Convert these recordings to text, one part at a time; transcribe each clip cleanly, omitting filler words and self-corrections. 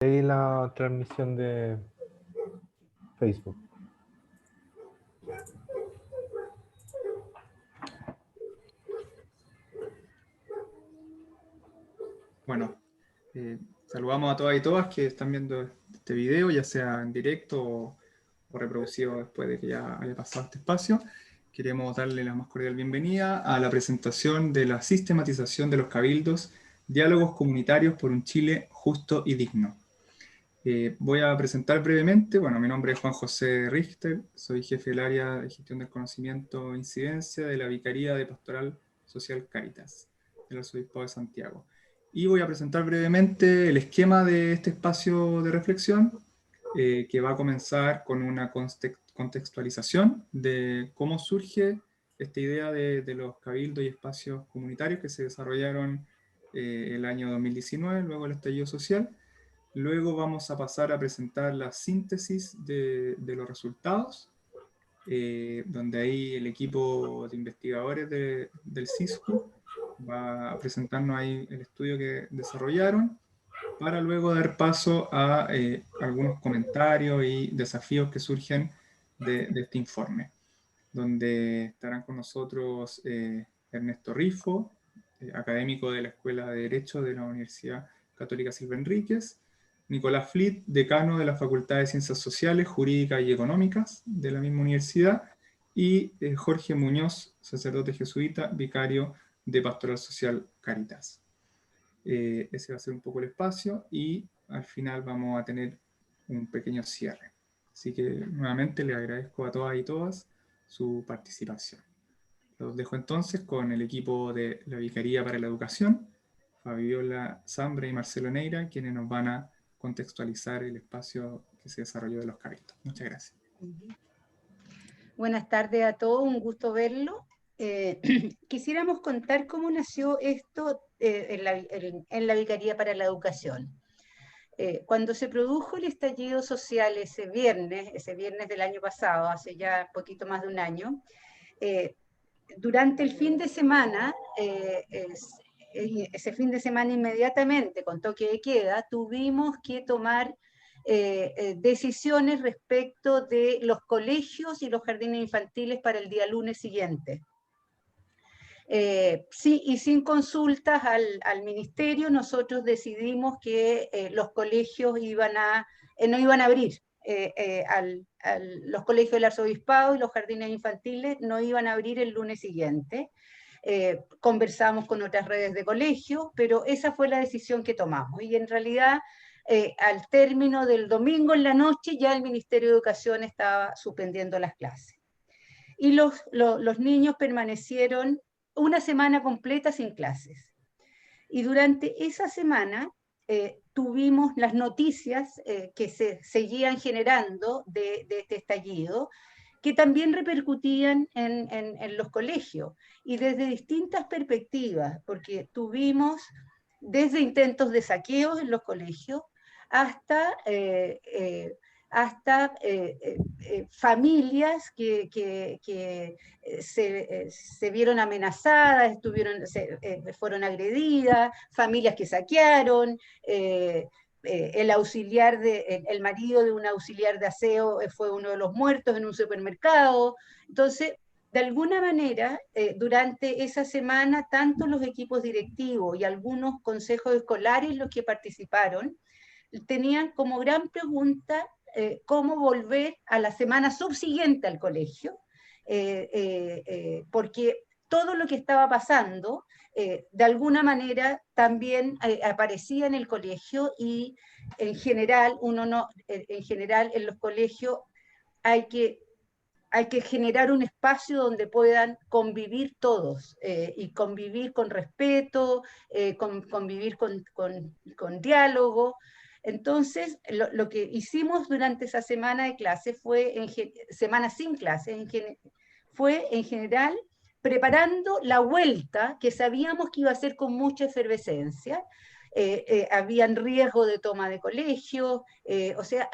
Ahí la transmisión de Facebook. Bueno, saludamos a todas y todas que están viendo este video, ya sea en directo o reproducido después de que ya haya pasado este espacio. Queremos darle la más cordial bienvenida a la presentación de la sistematización de los cabildos, diálogos comunitarios por un Chile justo y digno. Voy a presentar brevemente, bueno, mi nombre es Juan José Richter, soy jefe del área de gestión del conocimiento e incidencia de la Vicaría de Pastoral Social Cáritas, del Arzobispado de Santiago. Y voy a presentar brevemente el esquema de este espacio de reflexión, que va a comenzar con una contextualización de cómo surge esta idea de los cabildos y espacios comunitarios que se desarrollaron el año 2019, luego el estallido social. Luego vamos a pasar a presentar la síntesis de los resultados, donde ahí el equipo de investigadores del CISCU va a presentarnos ahí el estudio que desarrollaron, para luego dar paso a algunos comentarios y desafíos que surgen de este informe, donde estarán con nosotros Ernesto Rifo, académico de la Escuela de Derecho de la Universidad Católica Silva Enríquez, Nicolás Flit, decano de la Facultad de Ciencias Sociales, Jurídicas y Económicas de la misma universidad, y Jorge Muñoz, sacerdote jesuita, vicario de Pastoral Social Cáritas. Ese va a ser un poco el espacio y al final vamos a tener un pequeño cierre. Así que nuevamente le agradezco a todas y todas su participación. Los dejo entonces con el equipo de la Vicaría para la Educación, Fabiola Zambre y Marcelo Neira, quienes nos van a contextualizar el espacio que se desarrolló de los cabildos. Muchas gracias. Buenas tardes a todos, un gusto verlo. Quisiéramos contar cómo nació esto en la Vicaría para la Educación. Cuando se produjo el estallido social ese viernes del año pasado, hace ya poquito más de un año, durante el fin de semana, ese fin de semana inmediatamente con toque de queda, tuvimos que tomar decisiones respecto de los colegios y los jardines infantiles para el día lunes siguiente. Sí, y sin consultas al ministerio, nosotros decidimos que los colegios no iban a abrir. Los colegios del arzobispado y los jardines infantiles no iban a abrir el lunes siguiente. Conversamos con otras redes de colegios, pero esa fue la decisión que tomamos. Y en realidad, al término del domingo en la noche, ya el Ministerio de Educación estaba suspendiendo las clases. Y los niños permanecieron una semana completa sin clases. Y durante esa semana tuvimos las noticias que se seguían generando de este estallido, que también repercutían en los colegios, y desde distintas perspectivas, porque tuvimos desde intentos de saqueos en los colegios hasta familias que se vieron amenazadas, fueron agredidas, familias que saquearon, el marido de un auxiliar de aseo fue uno de los muertos en un supermercado. Entonces, de alguna manera, durante esa semana, tanto los equipos directivos y algunos consejos escolares, los que participaron, tenían como gran pregunta cómo volver a la semana subsiguiente al colegio, porque todo lo que estaba pasando, de alguna manera, también aparecía en el colegio, y en general, en los colegios hay que generar un espacio donde puedan convivir todos, y convivir con respeto, convivir con diálogo. Entonces, lo que hicimos durante esa semana de clase semana sin clase, fue en general preparando la vuelta, que sabíamos que iba a ser con mucha efervescencia. Habían riesgo de toma de colegio, o sea,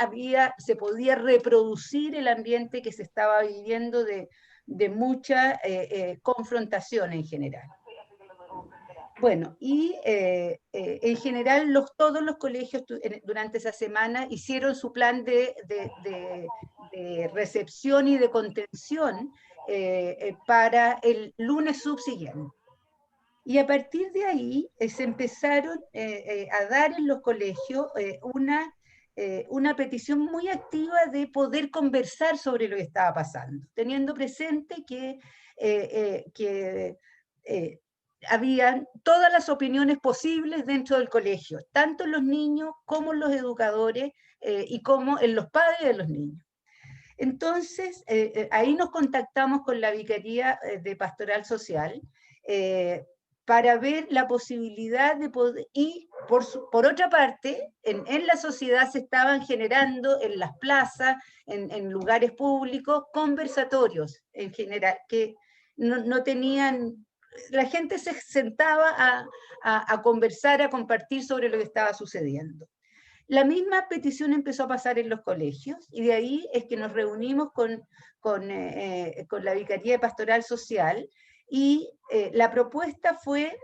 se podía reproducir el ambiente que se estaba viviendo de mucha confrontación en general. Bueno, y en general todos los colegios durante esa semana hicieron su plan de recepción y de contención para el lunes subsiguiente. Y a partir de ahí se empezaron a dar en los colegios una petición muy activa de poder conversar sobre lo que estaba pasando, teniendo presente que habían todas las opiniones posibles dentro del colegio, tanto en los niños como en los educadores y como en los padres de los niños. Entonces, ahí nos contactamos con la Vicaría de Pastoral Social para ver la posibilidad de poder, y por otra parte, en la sociedad se estaban generando en las plazas, en lugares públicos, conversatorios en general, que no tenían, la gente se sentaba a conversar, a compartir sobre lo que estaba sucediendo. La misma petición empezó a pasar en los colegios y de ahí es que nos reunimos con la Vicaría de Pastoral Social y la propuesta fue,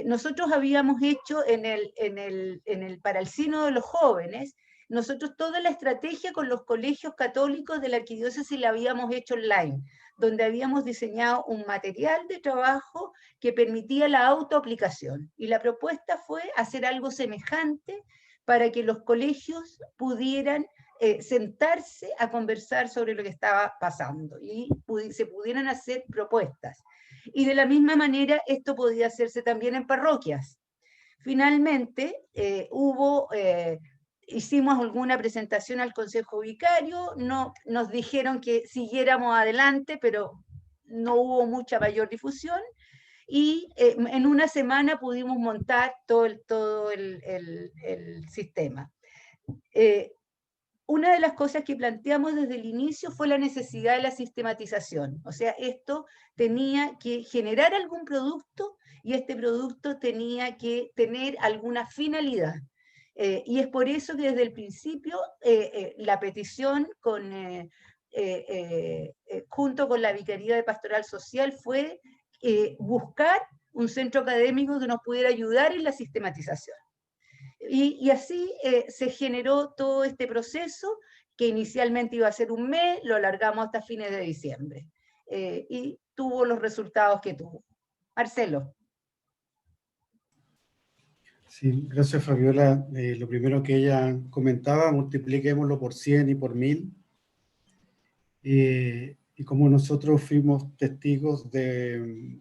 nosotros habíamos hecho para el Sínodo de los Jóvenes, nosotros toda la estrategia con los colegios católicos de la arquidiócesis la habíamos hecho online, donde habíamos diseñado un material de trabajo que permitía la autoaplicación. Y la propuesta fue hacer algo semejante para que los colegios pudieran sentarse a conversar sobre lo que estaba pasando y se pudieran hacer propuestas. Y de la misma manera esto podía hacerse también en parroquias. Finalmente hicimos alguna presentación al Consejo Vicario, nos dijeron que siguiéramos adelante, pero no hubo mucha mayor difusión, y en una semana pudimos montar todo el sistema. Una de las cosas que planteamos desde el inicio fue la necesidad de la sistematización. O sea, esto tenía que generar algún producto y este producto tenía que tener alguna finalidad. Y es por eso que desde el principio la petición junto con la Vicaría de Pastoral Social fue buscar un centro académico que nos pudiera ayudar en la sistematización. Y así se generó todo este proceso que inicialmente iba a ser un mes, lo alargamos hasta fines de diciembre. Y tuvo los resultados que tuvo. Marcelo. Sí, gracias Fabiola. Lo primero que ella comentaba, multipliquémoslo por 100 y por 1000. Y como nosotros fuimos testigos de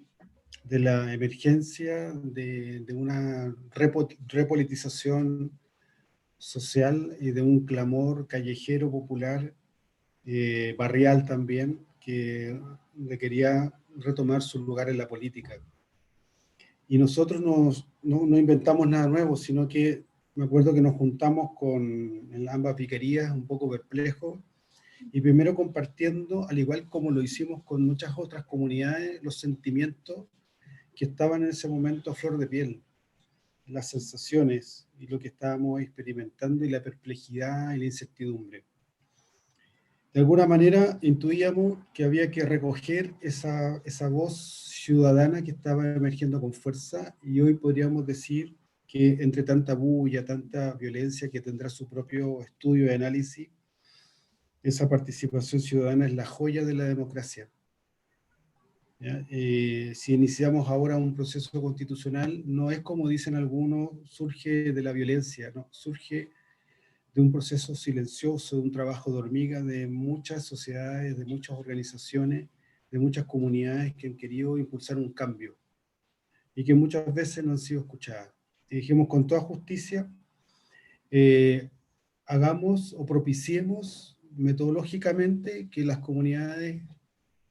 la emergencia de una repolitización social y de un clamor callejero popular, barrial también, que quería retomar su lugar en la política. Y nosotros no inventamos nada nuevo, sino que me acuerdo que nos juntamos en ambas vicarías un poco perplejos, y primero compartiendo, al igual como lo hicimos con muchas otras comunidades, los sentimientos que estaban en ese momento a flor de piel, las sensaciones y lo que estábamos experimentando y la perplejidad y la incertidumbre. De alguna manera intuíamos que había que recoger esa voz ciudadana que estaba emergiendo con fuerza, y hoy podríamos decir que entre tanta bulla, tanta violencia que tendrá su propio estudio y análisis, esa participación ciudadana es la joya de la democracia. Si iniciamos ahora un proceso constitucional, no es como dicen algunos, surge de la violencia, no, surge de un proceso silencioso, de un trabajo de hormiga de muchas sociedades, de muchas organizaciones, de muchas comunidades que han querido impulsar un cambio y que muchas veces no han sido escuchadas. Y dijimos con toda justicia, hagamos o propiciemos metodológicamente que las comunidades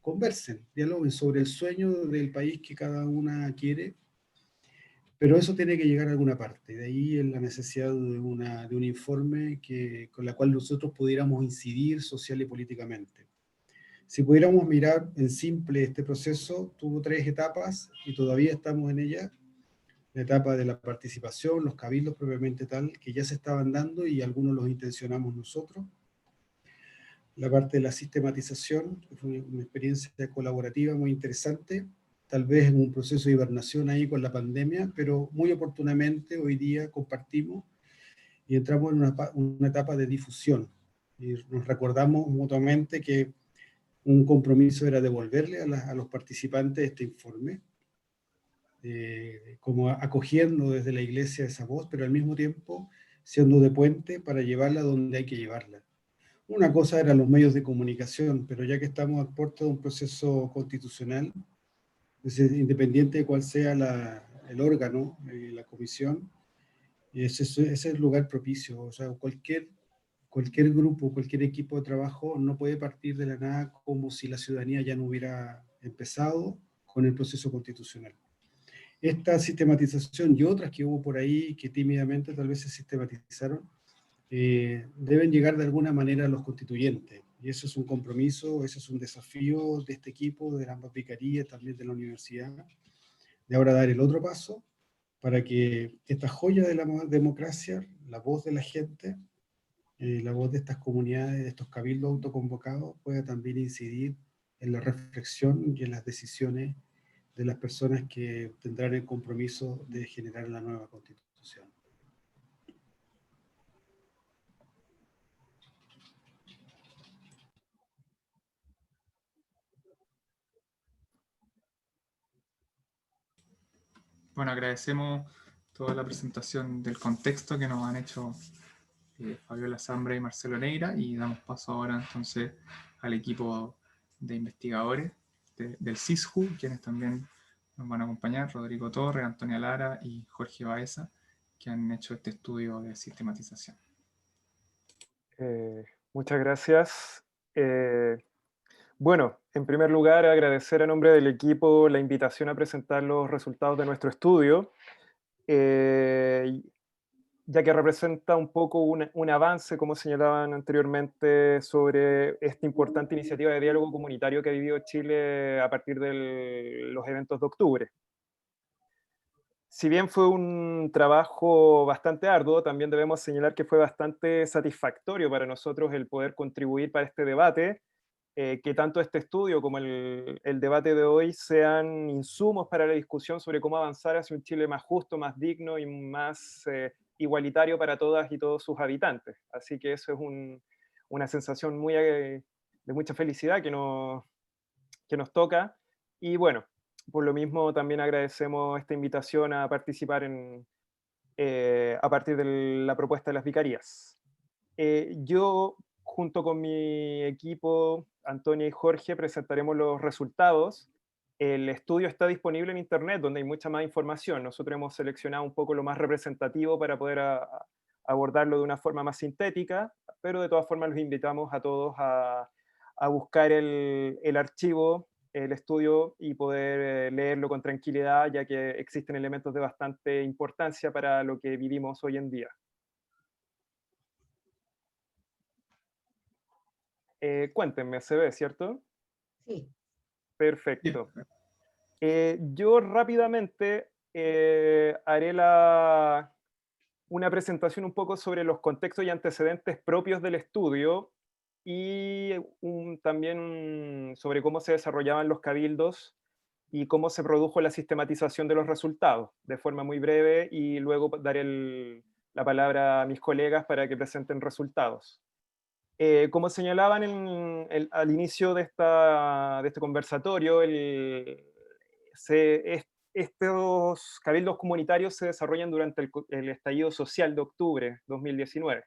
conversen, dialoguen sobre el sueño del país que cada una quiere, pero eso tiene que llegar a alguna parte. De ahí la necesidad de un informe con la cual nosotros pudiéramos incidir social y políticamente. Si pudiéramos mirar en simple, este proceso tuvo 3 etapas y todavía estamos en ella. La etapa de la participación, los cabildos propiamente tal, que ya se estaban dando y algunos los intencionamos nosotros. La parte de la sistematización, que fue una experiencia colaborativa muy interesante, tal vez en un proceso de hibernación ahí con la pandemia, pero muy oportunamente hoy día compartimos y entramos en una etapa de difusión. Y nos recordamos mutuamente que un compromiso era devolverle a los participantes este informe, como acogiendo desde la iglesia esa voz, pero al mismo tiempo siendo de puente para llevarla donde hay que llevarla. Una cosa eran los medios de comunicación, pero ya que estamos a puerta de un proceso constitucional, independiente de cuál sea el órgano, la comisión, ese es el lugar propicio. O sea, cualquier grupo, cualquier equipo de trabajo no puede partir de la nada como si la ciudadanía ya no hubiera empezado con el proceso constitucional. Esta sistematización y otras que hubo por ahí que tímidamente tal vez se sistematizaron, deben llegar de alguna manera a los constituyentes. Y eso es un compromiso, eso es un desafío de este equipo, de ambas vicarías, también de la universidad, de ahora dar el otro paso para que esta joya de la democracia, la voz de la gente, la voz de estas comunidades, de estos cabildos autoconvocados, pueda también incidir en la reflexión y en las decisiones de las personas que tendrán el compromiso de generar la nueva constitución. Bueno, agradecemos toda la presentación del contexto que nos han hecho Fabiola Zambra y Marcelo Neira, y damos paso ahora entonces al equipo de investigadores del CISJU, quienes también nos van a acompañar, Rodrigo Torres, Antonia Lara y Jorge Baeza, que han hecho este estudio de sistematización. Muchas gracias. Bueno, en primer lugar, agradecer a nombre del equipo la invitación a presentar los resultados de nuestro estudio, ya que representa un poco un avance, como señalaban anteriormente, sobre esta importante iniciativa de diálogo comunitario que ha vivido Chile a partir de los eventos de octubre. Si bien fue un trabajo bastante arduo, también debemos señalar que fue bastante satisfactorio para nosotros el poder contribuir para este debate, que tanto este estudio como el debate de hoy sean insumos para la discusión sobre cómo avanzar hacia un Chile más justo, más digno y más igualitario para todas y todos sus habitantes. Así que eso es una sensación de mucha felicidad que nos toca. Y bueno, por lo mismo también agradecemos esta invitación a participar a partir de la propuesta de las vicarías. Yo, junto con mi equipo, Antonia y Jorge, presentaremos los resultados. El estudio está disponible en internet, donde hay mucha más información. Nosotros hemos seleccionado un poco lo más representativo para poder abordarlo de una forma más sintética, pero de todas formas los invitamos a todos a buscar el archivo, el estudio, y poder leerlo con tranquilidad, ya que existen elementos de bastante importancia para lo que vivimos hoy en día. Cuéntenme, ¿se ve, cierto? Sí. Perfecto. Yo rápidamente haré una presentación un poco sobre los contextos y antecedentes propios del estudio, y también sobre cómo se desarrollaban los cabildos y cómo se produjo la sistematización de los resultados, de forma muy breve, y luego daré la palabra a mis colegas para que presenten resultados. Como señalaban al inicio de este conversatorio, estos cabildos comunitarios se desarrollan durante el estallido social de octubre 2019.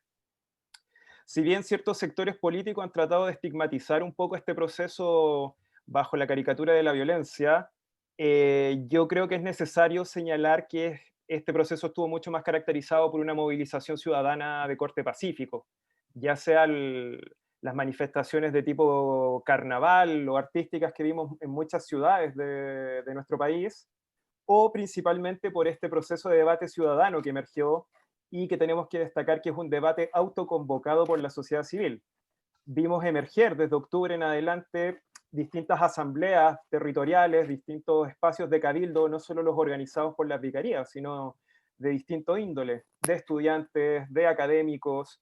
Si bien ciertos sectores políticos han tratado de estigmatizar un poco este proceso bajo la caricatura de la violencia, yo creo que es necesario señalar que este proceso estuvo mucho más caracterizado por una movilización ciudadana de corte pacífico, ya sea las manifestaciones de tipo carnaval o artísticas que vimos en muchas ciudades de nuestro país, o principalmente por este proceso de debate ciudadano que emergió y que tenemos que destacar que es un debate autoconvocado por la sociedad civil. Vimos emerger desde octubre en adelante distintas asambleas territoriales, distintos espacios de cabildo, no solo los organizados por las vicarías, sino de distinto índole, de estudiantes, de académicos,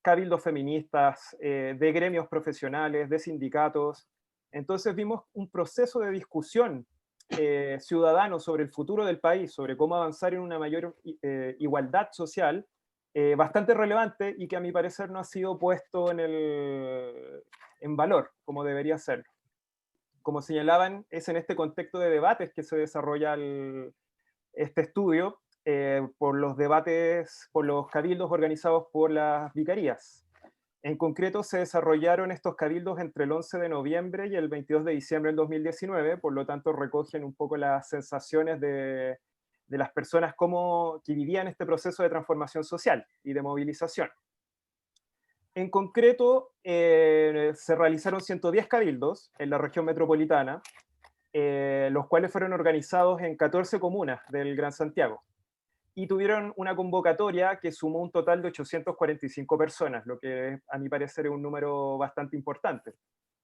cabildos feministas, de gremios profesionales, de sindicatos, Entonces vimos un proceso de discusión ciudadano sobre el futuro del país, sobre cómo avanzar en una mayor igualdad social, bastante relevante y que a mi parecer no ha sido puesto en valor como debería serlo. Como señalaban, es en este contexto de debates que se desarrolla este estudio, por los cabildos organizados por las vicarías. En concreto, se desarrollaron estos cabildos entre el 11 de noviembre y el 22 de diciembre del 2019, por lo tanto recogen un poco las sensaciones de las personas que vivían este proceso de transformación social y de movilización. En concreto, se realizaron 110 cabildos en la región metropolitana, los cuales fueron organizados en 14 comunas del Gran Santiago, y tuvieron una convocatoria que sumó un total de 845 personas, lo que a mi parecer es un número bastante importante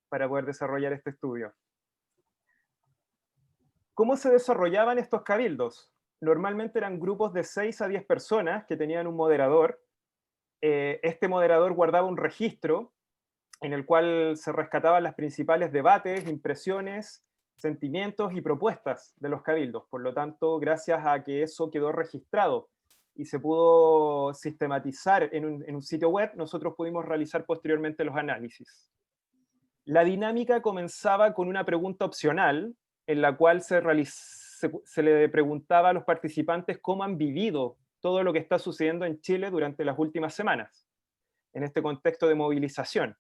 para poder desarrollar este estudio. ¿Cómo se desarrollaban estos cabildos? Normalmente eran grupos de 6 a 10 personas que tenían un moderador. Este moderador guardaba un registro en el cual se rescataban las principales debates, impresiones, sentimientos y propuestas de los cabildos. Por lo tanto, gracias a que eso quedó registrado y se pudo sistematizar en un sitio web, nosotros pudimos realizar posteriormente los análisis. La dinámica comenzaba con una pregunta opcional, en la cual se le preguntaba a los participantes cómo han vivido todo lo que está sucediendo en Chile durante las últimas semanas, en este contexto de movilización.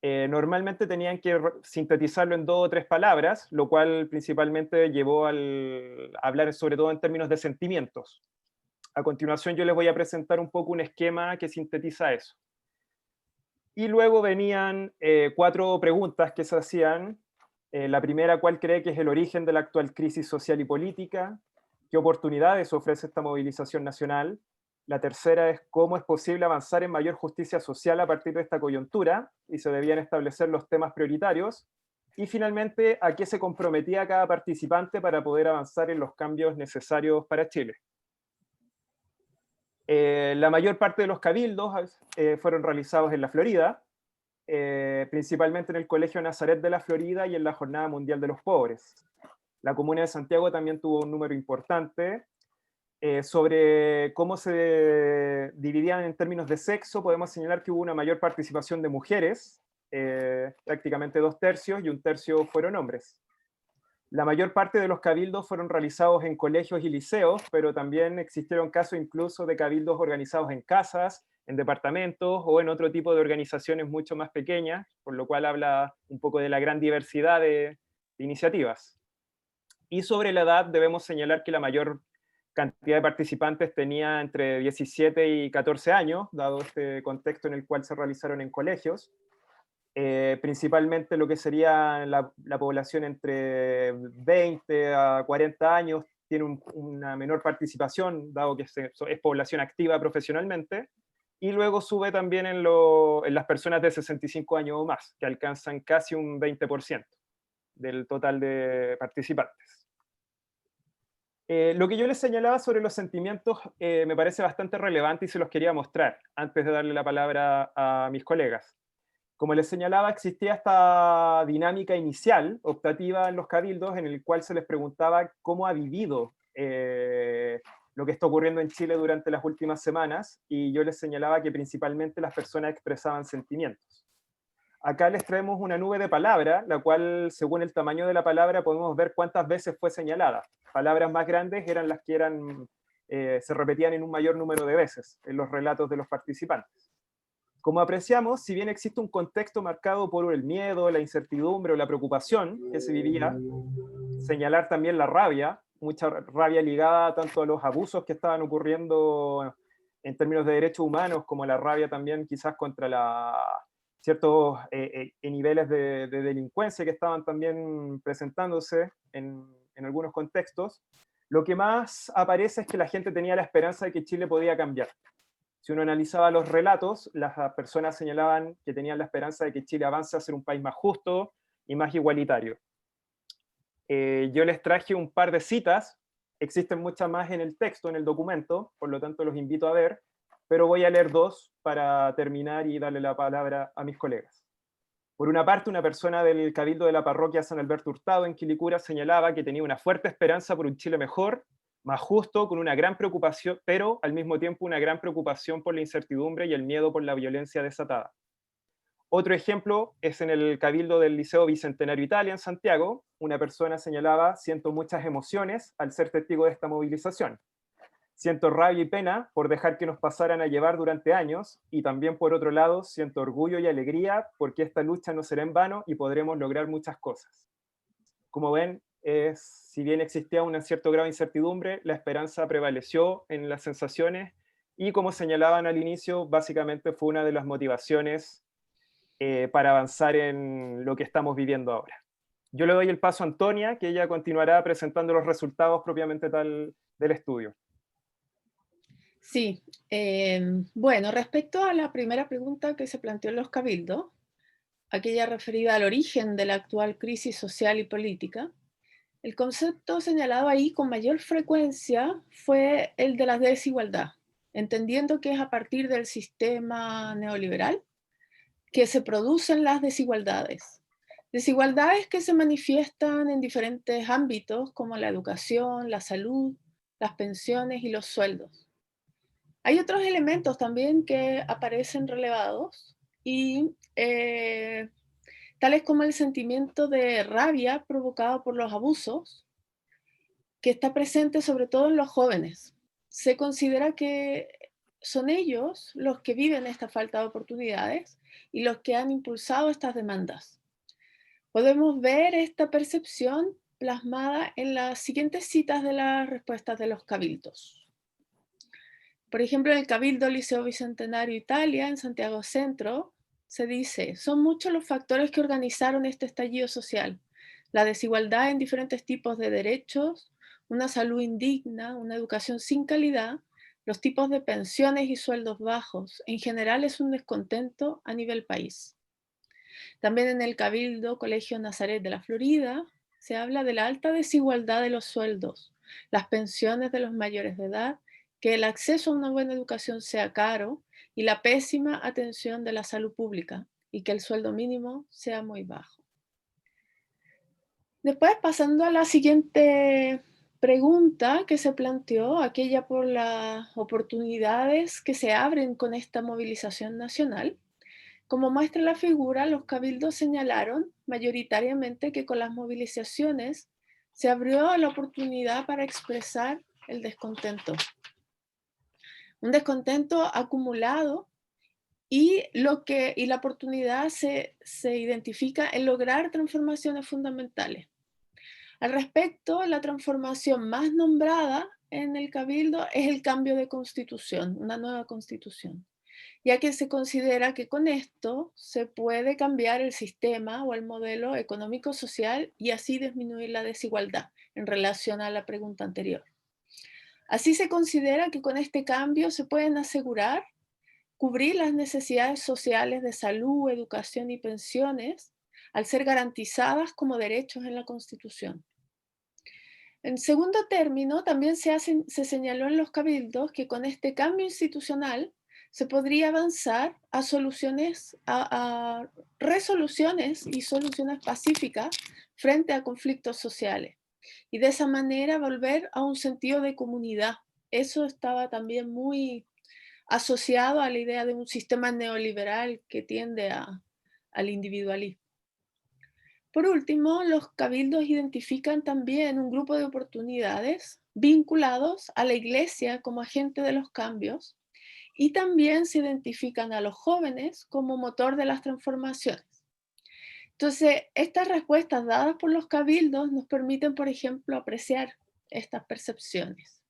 Normalmente tenían que sintetizarlo en 2 o 3 palabras, lo cual principalmente llevó a hablar sobre todo en términos de sentimientos. A continuación yo les voy a presentar un poco un esquema que sintetiza eso. Y luego venían 4 preguntas que se hacían. La primera, ¿cuál cree que es el origen de la actual crisis social y política? ¿Qué oportunidades ofrece esta movilización nacional? La tercera es cómo es posible avanzar en mayor justicia social a partir de esta coyuntura, y se debían establecer los temas prioritarios. Y finalmente, a qué se comprometía cada participante para poder avanzar en los cambios necesarios para Chile. La mayor parte de los cabildos fueron realizados en la Florida, principalmente en el Colegio Nazaret de la Florida y en la Jornada Mundial de los Pobres. La Comuna de Santiago también tuvo un número importante. Sobre cómo se dividían en términos de sexo, podemos señalar que hubo una mayor participación de mujeres, prácticamente 2/3, y 1/3 fueron hombres. La mayor parte de los cabildos fueron realizados en colegios y liceos, pero también existieron casos incluso de cabildos organizados en casas, en departamentos o en otro tipo de organizaciones mucho más pequeñas, por lo cual habla un poco de la gran diversidad de iniciativas. Y sobre la edad debemos señalar que la mayor cantidad de participantes tenía entre 17 y 14 años, dado este contexto en el cual se realizaron en colegios. Principalmente lo que sería la población entre 20 a 40 años tiene una menor participación, dado que es población activa profesionalmente, y luego sube también en las personas de 65 años o más, que alcanzan casi un 20% del total de participantes. Lo que yo les señalaba sobre los sentimientos me parece bastante relevante y se los quería mostrar antes de darle la palabra a mis colegas. Como les señalaba, existía esta dinámica inicial, optativa en los cabildos, en el cual se les preguntaba cómo ha vivido lo que está ocurriendo en Chile durante las últimas semanas, y yo les señalaba que principalmente las personas expresaban sentimientos. Acá les traemos una nube de palabra, la cual, según el tamaño de la palabra, podemos ver cuántas veces fue señalada. Palabras más grandes eran las que se repetían en un mayor número de veces en los relatos de los participantes. Como apreciamos, si bien existe un contexto marcado por el miedo, la incertidumbre o la preocupación que se vivía, señalar también la rabia, mucha rabia ligada tanto a los abusos que estaban ocurriendo en términos de derechos humanos, como la rabia también quizás contra ciertos niveles de delincuencia que estaban también presentándose en algunos contextos. Lo que más aparece es que la gente tenía la esperanza de que Chile podía cambiar. Si uno analizaba los relatos, las personas señalaban que tenían la esperanza de que Chile avance a ser un país más justo y más igualitario. Yo les traje un par de citas, existen muchas más en el texto, en el documento, por lo tanto los invito a ver, pero voy a leer 2 para terminar y darle la palabra a mis colegas. Por una parte, una persona del Cabildo de la parroquia San Alberto Hurtado en Quilicura señalaba que tenía una fuerte esperanza por un Chile mejor, más justo, con una gran preocupación, pero al mismo tiempo una gran preocupación por la incertidumbre y el miedo por la violencia desatada. Otro ejemplo es en el Cabildo del Liceo Bicentenario Italia en Santiago. Una persona señalaba: siento muchas emociones al ser testigo de esta movilización. Siento rabia y pena por dejar que nos pasaran a llevar durante años, y también, por otro lado, siento orgullo y alegría porque esta lucha no será en vano y podremos lograr muchas cosas. Como ven, si bien existía un cierto grado de incertidumbre, la esperanza prevaleció en las sensaciones y, como señalaban al inicio, básicamente fue una de las motivaciones para avanzar en lo que estamos viviendo ahora. Yo le doy el paso a Antonia, que ella continuará presentando los resultados propiamente tal del estudio. Sí, bueno, respecto a la primera pregunta que se planteó en los cabildos, aquella referida al origen de la actual crisis social y política, el concepto señalado ahí con mayor frecuencia fue el de la desigualdad, entendiendo que es a partir del sistema neoliberal que se producen las desigualdades. Desigualdades que se manifiestan en diferentes ámbitos como la educación, la salud, las pensiones y los sueldos. Hay otros elementos también que aparecen relevados y tales como el sentimiento de rabia provocado por los abusos, que está presente sobre todo en los jóvenes. Se considera que son ellos los que viven esta falta de oportunidades y los que han impulsado estas demandas. Podemos ver esta percepción plasmada en las siguientes citas de las respuestas de los cabildos. Por ejemplo, en el Cabildo Liceo Bicentenario Italia, en Santiago Centro, se dice: son muchos los factores que organizaron este estallido social. La desigualdad en diferentes tipos de derechos, una salud indigna, una educación sin calidad, los tipos de pensiones y sueldos bajos. En general es un descontento a nivel país. También en el Cabildo Colegio Nazaret de la Florida se habla de la alta desigualdad de los sueldos, las pensiones de los mayores de edad, que el acceso a una buena educación sea caro y la pésima atención de la salud pública y que el sueldo mínimo sea muy bajo. Después, pasando a la siguiente pregunta que se planteó, aquella por las oportunidades que se abren con esta movilización nacional. Como muestra la figura, los cabildos señalaron mayoritariamente que con las movilizaciones se abrió la oportunidad para expresar el descontento. Un descontento acumulado y la oportunidad se identifica en lograr transformaciones fundamentales. Al respecto, la transformación más nombrada en el Cabildo es el cambio de constitución, una nueva constitución, ya que se considera que con esto se puede cambiar el sistema o el modelo económico-social y así disminuir la desigualdad en relación a la pregunta anterior. Así se considera que con este cambio se pueden asegurar cubrir las necesidades sociales de salud, educación y pensiones al ser garantizadas como derechos en la Constitución. En segundo término, también se señaló en los cabildos que con este cambio institucional se podría avanzar a resoluciones y soluciones pacíficas frente a conflictos sociales y de esa manera volver a un sentido de comunidad. Eso estaba también muy asociado a la idea de un sistema neoliberal que tiende al individualismo. Por último, los cabildos identifican también un grupo de oportunidades vinculados a la Iglesia como agente de los cambios y también se identifican a los jóvenes como motor de las transformaciones. Entonces, estas respuestas dadas por los cabildos nos permiten, por ejemplo, apreciar estas percepciones.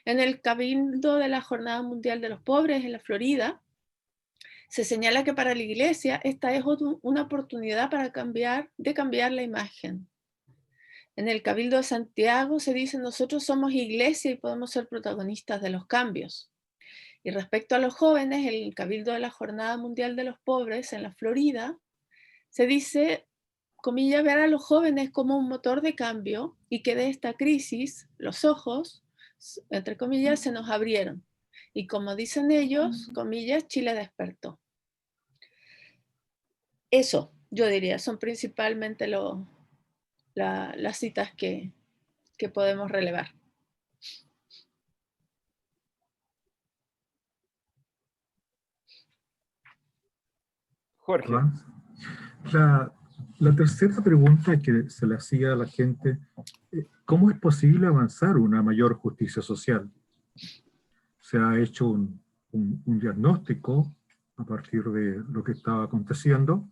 En el Cabildo de la Jornada Mundial de los Pobres en la Florida, se señala que para la Iglesia esta es una oportunidad para cambiar la imagen. En el Cabildo de Santiago se dice: nosotros somos Iglesia y podemos ser protagonistas de los cambios. Y respecto a los jóvenes, en el Cabildo de la Jornada Mundial de los Pobres en la Florida, se dice, comillas, ver a los jóvenes como un motor de cambio y que de esta crisis los ojos, entre comillas, se nos abrieron. Y como dicen ellos, comillas, Chile despertó. Eso, Yo diría, son principalmente las citas que podemos relevar. Jorge. Juan. La tercera pregunta que se le hacía a la gente, ¿cómo es posible avanzar una mayor justicia social? Se ha hecho un diagnóstico a partir de lo que estaba aconteciendo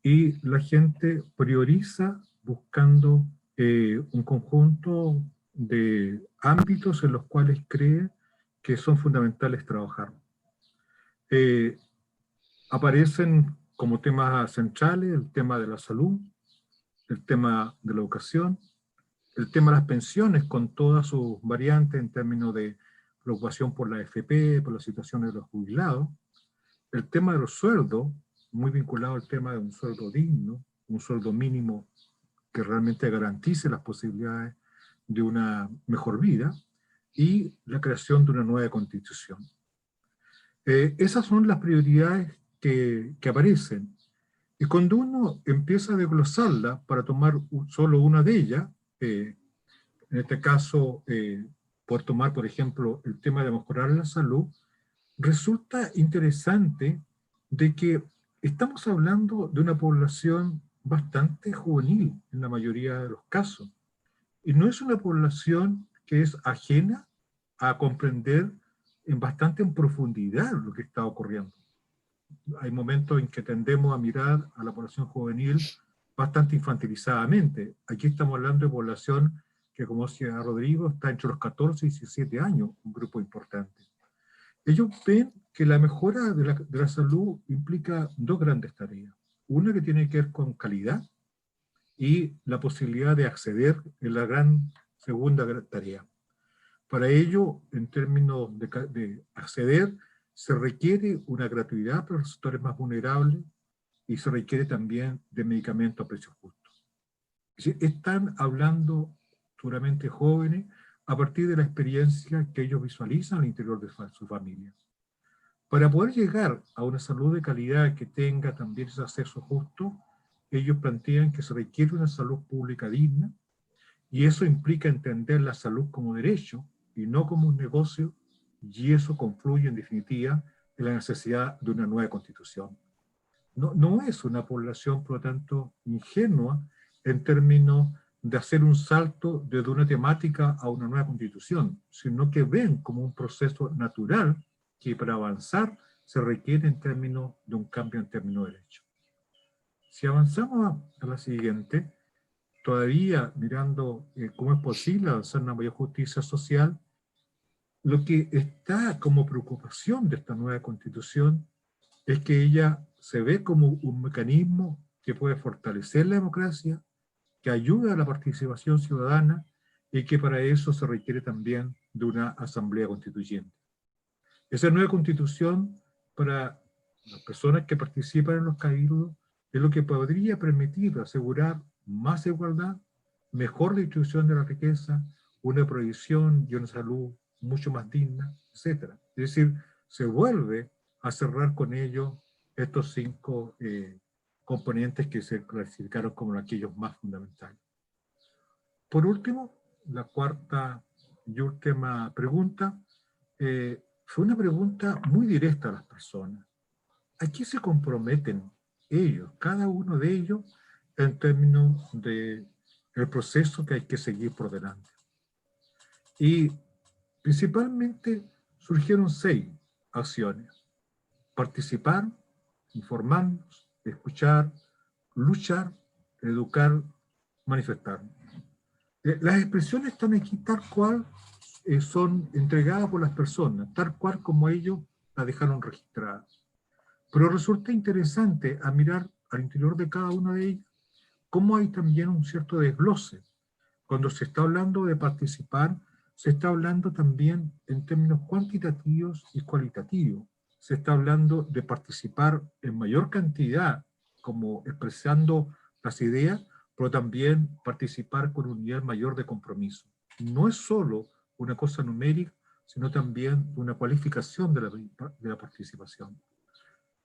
y la gente prioriza buscando un conjunto de ámbitos en los cuales cree que son fundamentales trabajar. Aparecen como temas centrales el tema de la salud, el tema de la educación, el tema de las pensiones con todas sus variantes en términos de preocupación por la AFP, por las situaciones de los jubilados, el tema de los sueldos, muy vinculado al tema de un sueldo digno, un sueldo mínimo que realmente garantice las posibilidades de una mejor vida, y la creación de una nueva constitución. Esas son las prioridades que aparecen. Y cuando uno empieza a desglosarla para tomar solo una de ellas, en este caso, por tomar, por ejemplo, el tema de mejorar la salud, resulta interesante de que estamos hablando de una población bastante juvenil en la mayoría de los casos. Y no es una población que es ajena a comprender bastante en profundidad lo que está ocurriendo. Hay momentos en que tendemos a mirar a la población juvenil bastante infantilizadamente. Aquí estamos hablando de población que, como decía Rodrigo, está entre los 14 y 17 años, un grupo importante. Ellos ven que la mejora de la salud implica dos grandes tareas. Una que tiene que ver con calidad y la posibilidad de acceder en la gran segunda tarea. Para ello, en términos de acceder, se requiere una gratuidad para los sectores más vulnerables y se requiere también de medicamentos a precios justos. Están hablando seguramente jóvenes a partir de la experiencia que ellos visualizan al interior de su familia. Para poder llegar a una salud de calidad que tenga también ese acceso justo, ellos plantean que se requiere una salud pública digna, y eso implica entender la salud como derecho y no como un negocio, y eso confluye en definitiva en la necesidad de una nueva constitución. No es una población, por lo tanto, ingenua en términos de hacer un salto desde una temática a una nueva constitución, sino que ven como un proceso natural que para avanzar se requiere en términos de un cambio en términos de derecho. Si avanzamos a la siguiente, todavía mirando cómo es posible avanzar en una mayor justicia social, lo que está como preocupación de esta nueva constitución es que ella se ve como un mecanismo que puede fortalecer la democracia, que ayuda a la participación ciudadana y que para eso se requiere también de una asamblea constituyente. Esa nueva constitución para las personas que participan en los cabildos es lo que podría permitir asegurar más igualdad, mejor distribución de la riqueza, una provisión y una salud mucho más digna, etc. Es decir, se vuelve a cerrar con ello estos 5 componentes que se clasificaron como aquellos más fundamentales. Por último, la cuarta y última pregunta fue una pregunta muy directa a las personas. ¿A qué se comprometen ellos, cada uno de ellos, en términos del proceso que hay que seguir por delante? Y principalmente surgieron 6 acciones: participar, informarnos, escuchar, luchar, educar, manifestarnos. Las expresiones están aquí tal cual son entregadas por las personas, tal cual como ellos las dejaron registradas. Pero resulta interesante a mirar al interior de cada una de ellas cómo hay también un cierto desglose. Cuando se está hablando de participar, se está hablando también en términos cuantitativos y cualitativos. Se está hablando de participar en mayor cantidad, como expresando las ideas, pero también participar con un nivel mayor de compromiso. No es solo una cosa numérica, sino también una cualificación de la participación.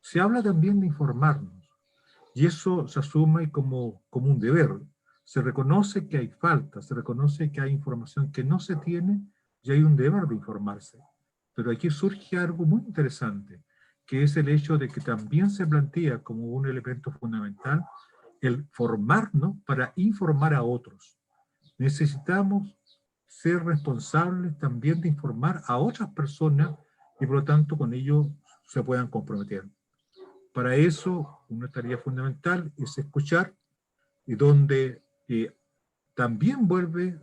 Se habla también de informarnos. Y eso se asume como un deber. Se reconoce que hay falta, se reconoce que hay información que no se tiene y hay un deber de informarse. Pero aquí surge algo muy interesante, que es el hecho de que también se plantea como un elemento fundamental el formarnos para informar a otros. Necesitamos ser responsables también de informar a otras personas y por lo tanto con ello se puedan comprometer. Para eso, una tarea fundamental es escuchar, y donde también vuelve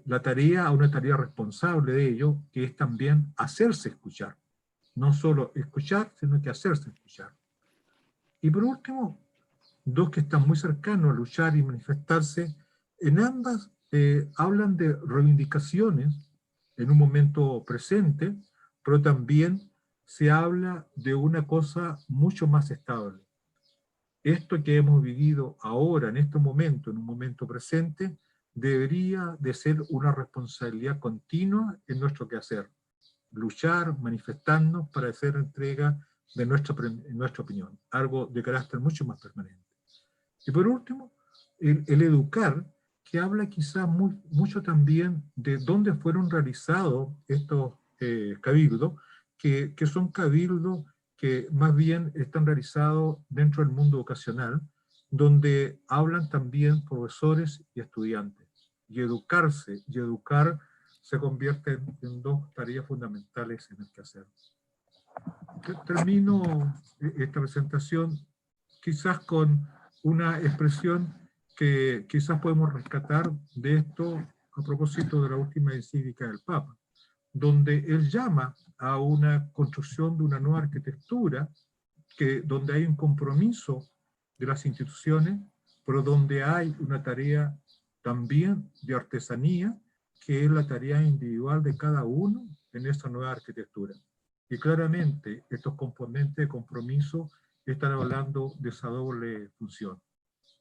la tarea a una tarea responsable de ello, que es también hacerse escuchar. No solo escuchar, sino que hacerse escuchar. Y por último, dos que están muy cercanos a luchar y manifestarse, en ambas hablan de reivindicaciones en un momento presente, pero también se habla de una cosa mucho más estable. Esto que hemos vivido ahora, en este momento, en un momento presente, debería de ser una responsabilidad continua en nuestro quehacer. Luchar, manifestarnos para hacer entrega de nuestra opinión, algo de carácter mucho más permanente. Y por último, el educar, que habla quizás mucho también de dónde fueron realizados estos cabildos, que son cabildos que más bien están realizados dentro del mundo vocacional, donde hablan también profesores y estudiantes. Y educarse y educar se convierten en dos tareas fundamentales en el quehacer. Termino esta presentación quizás con una expresión que quizás podemos rescatar de esto a propósito de la última encíclica del Papa, donde él llama a una construcción de una nueva arquitectura, donde hay un compromiso de las instituciones, pero donde hay una tarea también de artesanía, que es la tarea individual de cada uno en esta nueva arquitectura. Y claramente estos componentes de compromiso están hablando de esa doble función,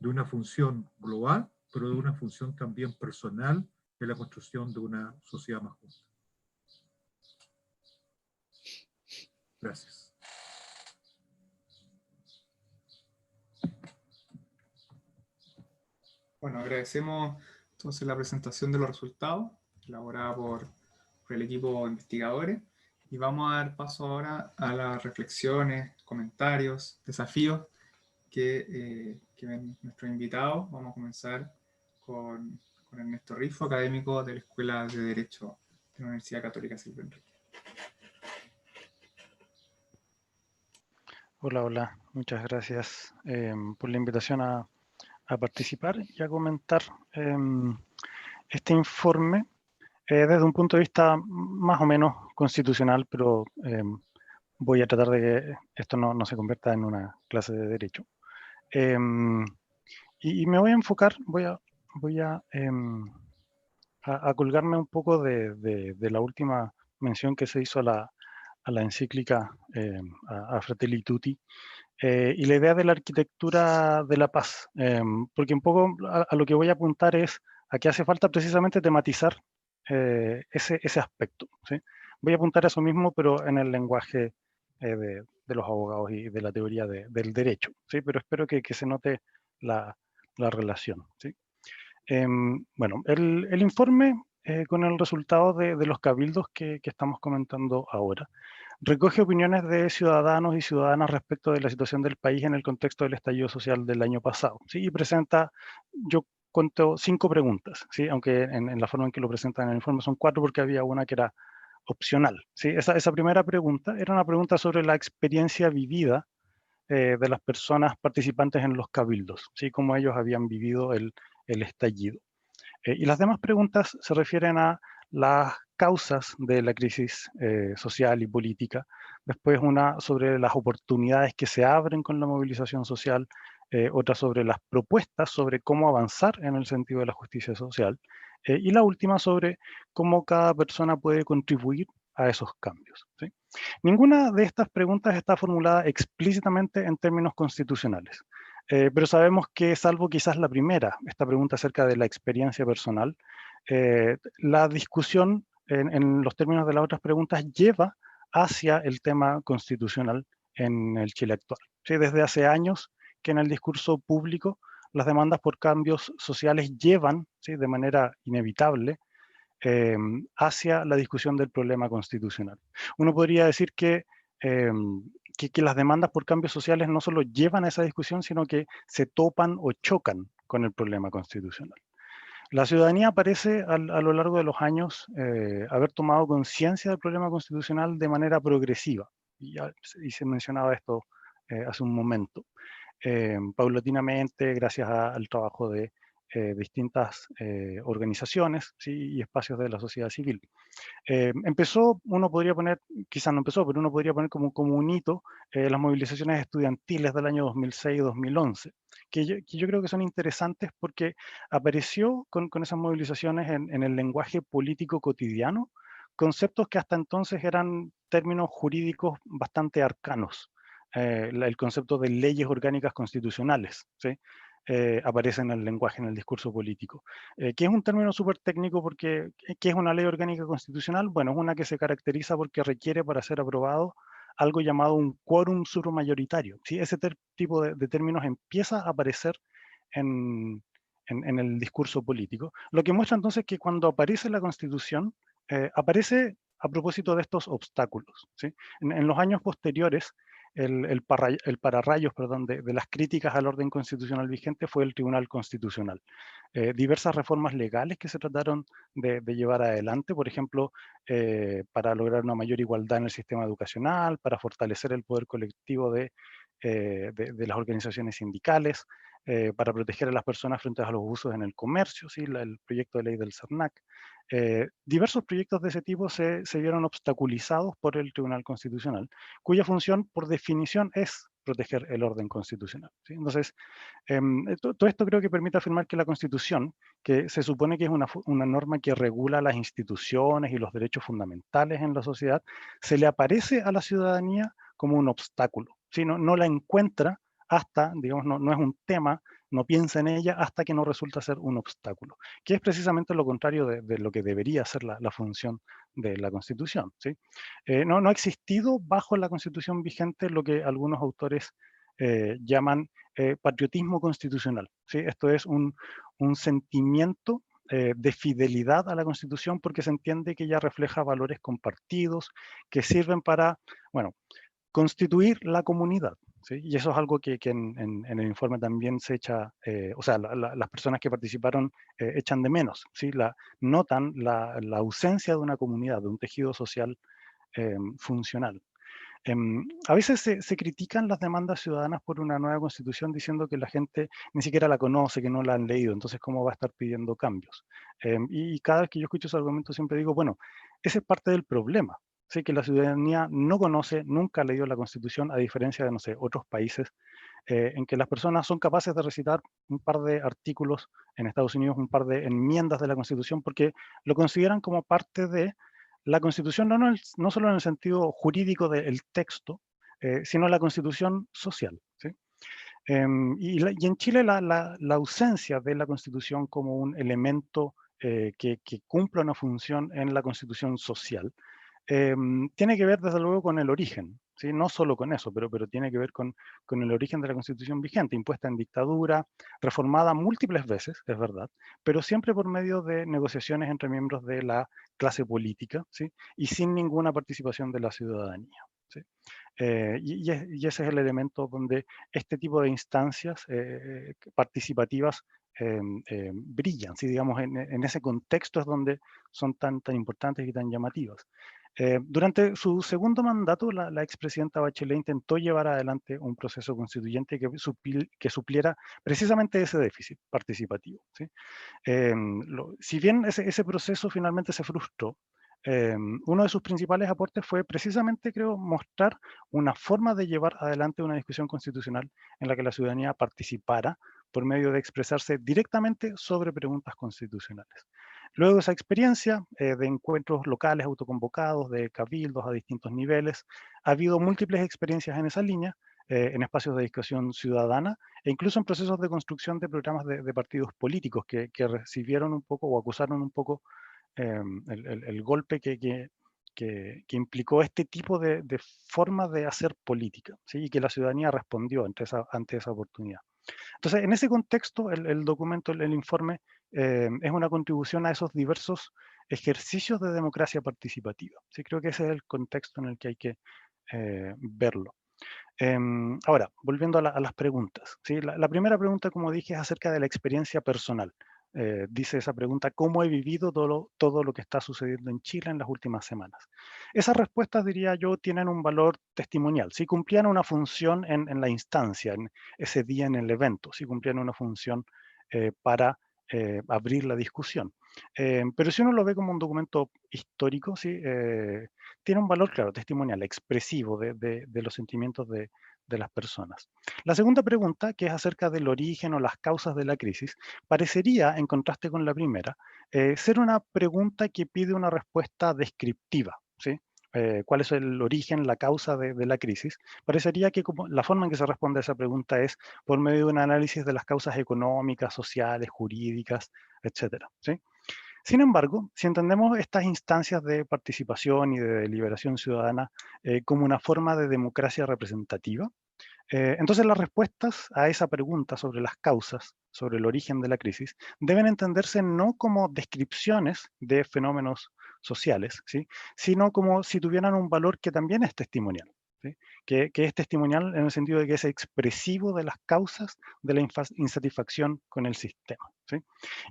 de una función global, pero de una función también personal en la construcción de una sociedad más justa. Gracias. Bueno, agradecemos entonces la presentación de los resultados elaborada por el equipo de investigadores y vamos a dar paso ahora a las reflexiones, comentarios, desafíos que ven nuestros invitados. Vamos a comenzar con Ernesto Rifo, académico de la Escuela de Derecho de la Universidad Católica Silva Enrique. Hola, hola. Muchas gracias por la invitación a participar y a comentar este informe desde un punto de vista más o menos constitucional, pero voy a tratar de que esto no se convierta en una clase de derecho. Y me voy a enfocar, voy a colgarme un poco de la última mención que se hizo a la encíclica a Fratelli Tutti, y la idea de la arquitectura de la paz, porque un poco a lo que voy a apuntar es a que hace falta precisamente tematizar ese aspecto, ¿sí? Voy a apuntar a eso mismo, pero en el lenguaje de los abogados y de la teoría del derecho, ¿sí? Pero espero que se note la relación, ¿sí? Bueno, el informe con el resultado de los cabildos que estamos comentando ahora recoge opiniones de ciudadanos y ciudadanas respecto de la situación del país en el contexto del estallido social del año pasado, ¿sí? Y presenta, yo cuento 5 preguntas, ¿sí? Aunque en la forma en que lo presentan en el informe son 4 porque había una que era opcional, ¿sí? Esa primera pregunta era una pregunta sobre la experiencia vivida de las personas participantes en los cabildos, ¿sí? Cómo ellos habían vivido el estallido. Y las demás preguntas se refieren a las causas de la crisis social y política, después una sobre las oportunidades que se abren con la movilización social, otra sobre las propuestas sobre cómo avanzar en el sentido de la justicia social, y la última sobre cómo cada persona puede contribuir a esos cambios, ¿sí? Ninguna de estas preguntas está formulada explícitamente en términos constitucionales. Pero sabemos que, salvo quizás la primera, esta pregunta acerca de la experiencia personal, la discusión en los términos de las otras preguntas lleva hacia el tema constitucional en el Chile actual, ¿sí? Desde hace años que en el discurso público las demandas por cambios sociales llevan, ¿sí?, de manera inevitable hacia la discusión del problema constitucional. Uno podría decir que las demandas por cambios sociales no solo llevan a esa discusión, sino que se topan o chocan con el problema constitucional. La ciudadanía parece a lo largo de los años haber tomado conciencia del problema constitucional de manera progresiva. Y se mencionaba esto hace un momento. Paulatinamente, gracias al trabajo de distintas organizaciones, ¿sí?, y espacios de la sociedad civil. Empezó, uno podría poner, quizás no empezó, pero uno podría poner como un hito las movilizaciones estudiantiles del año 2006 y 2011, que yo creo que son interesantes porque apareció con esas movilizaciones en el lenguaje político cotidiano conceptos que hasta entonces eran términos jurídicos bastante arcanos. El concepto de leyes orgánicas constitucionales, ¿sí? Aparece en el lenguaje, en el discurso político, que es un término súper técnico porque, ¿qué es una ley orgánica constitucional? Bueno, es una que se caracteriza porque requiere para ser aprobado algo llamado un quórum supramayoritario, ¿sí? Ese tipo de términos empieza a aparecer en el discurso político, lo que muestra entonces que cuando aparece la Constitución, aparece a propósito de estos obstáculos, ¿sí? En los años posteriores, el pararrayos, perdón, de las críticas al orden constitucional vigente fue el Tribunal Constitucional. Diversas reformas legales que se trataron de llevar adelante, por ejemplo, para lograr una mayor igualdad en el sistema educacional, para fortalecer el poder colectivo de las organizaciones sindicales, para proteger a las personas frente a los abusos en el comercio, ¿sí?, el proyecto de ley del CERNAC. Diversos proyectos de ese tipo se vieron obstaculizados por el Tribunal Constitucional, cuya función, por definición, es proteger el orden constitucional, ¿sí? Entonces, todo esto creo que permite afirmar que la Constitución, que se supone que es una norma que regula las instituciones y los derechos fundamentales en la sociedad, se le aparece a la ciudadanía como un obstáculo, ¿sí? No la encuentra hasta, digamos, no es un tema, no piensa en ella hasta que no resulta ser un obstáculo, que es precisamente lo contrario de lo que debería ser la función de la Constitución, ¿sí? No ha existido bajo la Constitución vigente lo que algunos autores llaman patriotismo constitucional, ¿sí? Esto es un sentimiento de fidelidad a la Constitución porque se entiende que ella refleja valores compartidos que sirven para, bueno, constituir la comunidad, ¿sí? Y eso es algo que en el informe también se echa, o sea, las personas que participaron echan de menos, ¿sí? Notan la ausencia de una comunidad, de un tejido social funcional. A veces se critican las demandas ciudadanas por una nueva constitución diciendo que la gente ni siquiera la conoce, que no la han leído, entonces ¿cómo va a estar pidiendo cambios? Y cada vez que yo escucho ese argumento siempre digo, bueno, ese es parte del problema. Sé que la ciudadanía no conoce, nunca ha leído la Constitución, a diferencia de, no sé, otros países en que las personas son capaces de recitar un par de artículos en Estados Unidos, un par de enmiendas de la Constitución, porque lo consideran como parte de la Constitución, no solo en el sentido jurídico del texto, sino la Constitución social, ¿sí? Y en Chile la ausencia de la Constitución como un elemento que cumpla una función en la Constitución social tiene que ver desde luego con el origen, ¿sí? No solo con eso, pero tiene que ver con el origen de la Constitución vigente, impuesta en dictadura, reformada múltiples veces, es verdad, pero siempre por medio de negociaciones entre miembros de la clase política, ¿sí? Y sin ninguna participación de la ciudadanía, ¿sí? Y ese es el elemento donde este tipo de instancias participativas brillan, ¿sí? Digamos, en ese contexto es donde son tan importantes y tan llamativas. Durante su segundo mandato, la expresidenta Bachelet intentó llevar adelante un proceso constituyente que supliera precisamente ese déficit participativo, ¿sí? Si bien ese proceso finalmente se frustró, uno de sus principales aportes fue precisamente, creo, mostrar una forma de llevar adelante una discusión constitucional en la que la ciudadanía participara por medio de expresarse directamente sobre preguntas constitucionales. Luego de esa experiencia de encuentros locales autoconvocados, de cabildos a distintos niveles, ha habido múltiples experiencias en esa línea, en espacios de discusión ciudadana e incluso en procesos de construcción de programas de partidos políticos que recibieron un poco o acusaron un poco el golpe que que implicó este tipo de forma de hacer política, ¿sí? Y que la ciudadanía respondió ante esa oportunidad. Entonces, en ese contexto, el documento, el informe, es una contribución a esos diversos ejercicios de democracia participativa. ¿Sí? Creo que ese es el contexto en el que hay que verlo. Ahora, volviendo a las preguntas. ¿Sí? La primera pregunta, como dije, es acerca de la experiencia personal. Dice esa pregunta, ¿cómo he vivido todo lo que está sucediendo en Chile en las últimas semanas? Esas respuestas, diría yo, tienen un valor testimonial. Si cumplían una función en la instancia, en ese día en el evento, si cumplían una función para abrir la discusión. Pero si uno lo ve como un documento histórico, ¿sí? Tiene un valor, claro, testimonial, expresivo de los sentimientos de las personas. La segunda pregunta, que es acerca del origen o las causas de la crisis, parecería, en contraste con la primera, ser una pregunta que pide una respuesta descriptiva, ¿sí? ¿Cuál es el origen, la causa de la crisis? Parecería que la forma en que se responde a esa pregunta es por medio de un análisis de las causas económicas, sociales, jurídicas, etcétera, ¿sí? Sin embargo, si entendemos estas instancias de participación y de deliberación ciudadana como una forma de democracia representativa, entonces las respuestas a esa pregunta sobre las causas, sobre el origen de la crisis, deben entenderse no como descripciones de fenómenos sociales, ¿sí? Sino como si tuvieran un valor que también es testimonial. ¿Sí? Que es testimonial en el sentido de que es expresivo de las causas de la insatisfacción con el sistema. ¿Sí?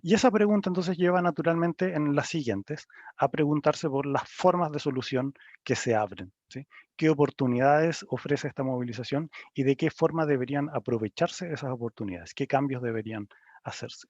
Y esa pregunta entonces lleva naturalmente en las siguientes a preguntarse por las formas de solución que se abren. ¿Sí? ¿Qué oportunidades ofrece esta movilización y de qué forma deberían aprovecharse esas oportunidades? ¿Qué cambios deberían hacerse?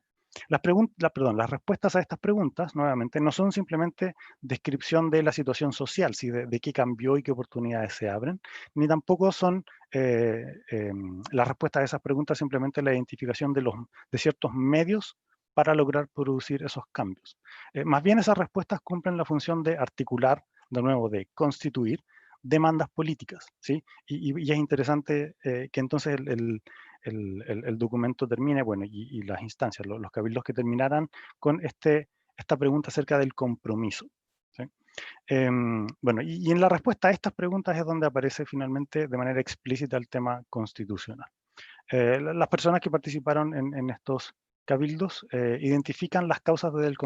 Las respuestas a estas preguntas, nuevamente, no son simplemente descripción de la situación social, ¿sí? de qué cambió y qué oportunidades se abren, ni tampoco son las respuestas a esas preguntas simplemente la identificación de ciertos medios para lograr producir esos cambios. Más bien esas respuestas cumplen la función de articular, de nuevo, de constituir demandas políticas, ¿sí? Y es interesante que entonces el documento termine, bueno, y las instancias, los cabildos que terminaran con esta pregunta acerca del compromiso. ¿Sí? Bueno, y en la respuesta a estas preguntas es donde aparece finalmente de manera explícita el tema constitucional. Las personas que participaron en estos cabildos identifican las causas del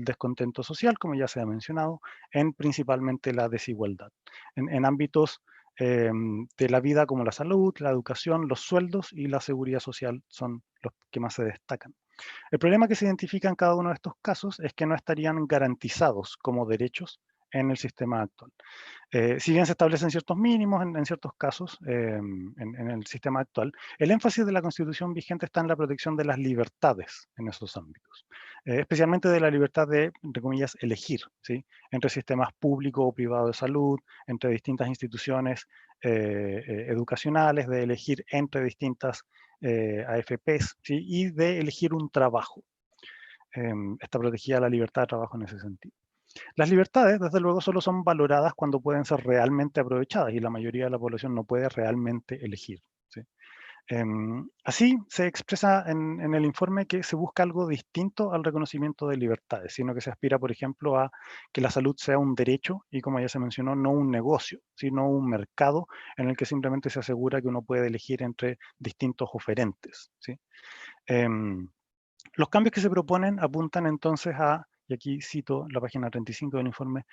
descontento social, como ya se ha mencionado, en principalmente la desigualdad, en ámbitos de la vida como la salud, la educación, los sueldos y la seguridad social son los que más se destacan. El problema que se identifica en cada uno de estos casos es que no estarían garantizados como derechos en el sistema actual. Si bien se establecen ciertos mínimos en ciertos casos en el sistema actual, el énfasis de la Constitución vigente está en la protección de las libertades en esos ámbitos, especialmente de la libertad de, entre comillas, elegir, ¿sí? Entre sistemas público o privado de salud, entre distintas instituciones educacionales, de elegir entre distintas AFPs, ¿sí? Y de elegir un trabajo. Está protegida la libertad de trabajo en ese sentido. Las libertades, desde luego, solo son valoradas cuando pueden ser realmente aprovechadas y la mayoría de la población no puede realmente elegir. ¿Sí? Así se expresa en el informe que se busca algo distinto al reconocimiento de libertades, sino que se aspira, por ejemplo, a que la salud sea un derecho y, como ya se mencionó, no un negocio, sino un mercado en el que simplemente se asegura que uno puede elegir entre distintos oferentes. ¿Sí? Los cambios que se proponen apuntan entonces a, y aquí cito la página 35 del informe,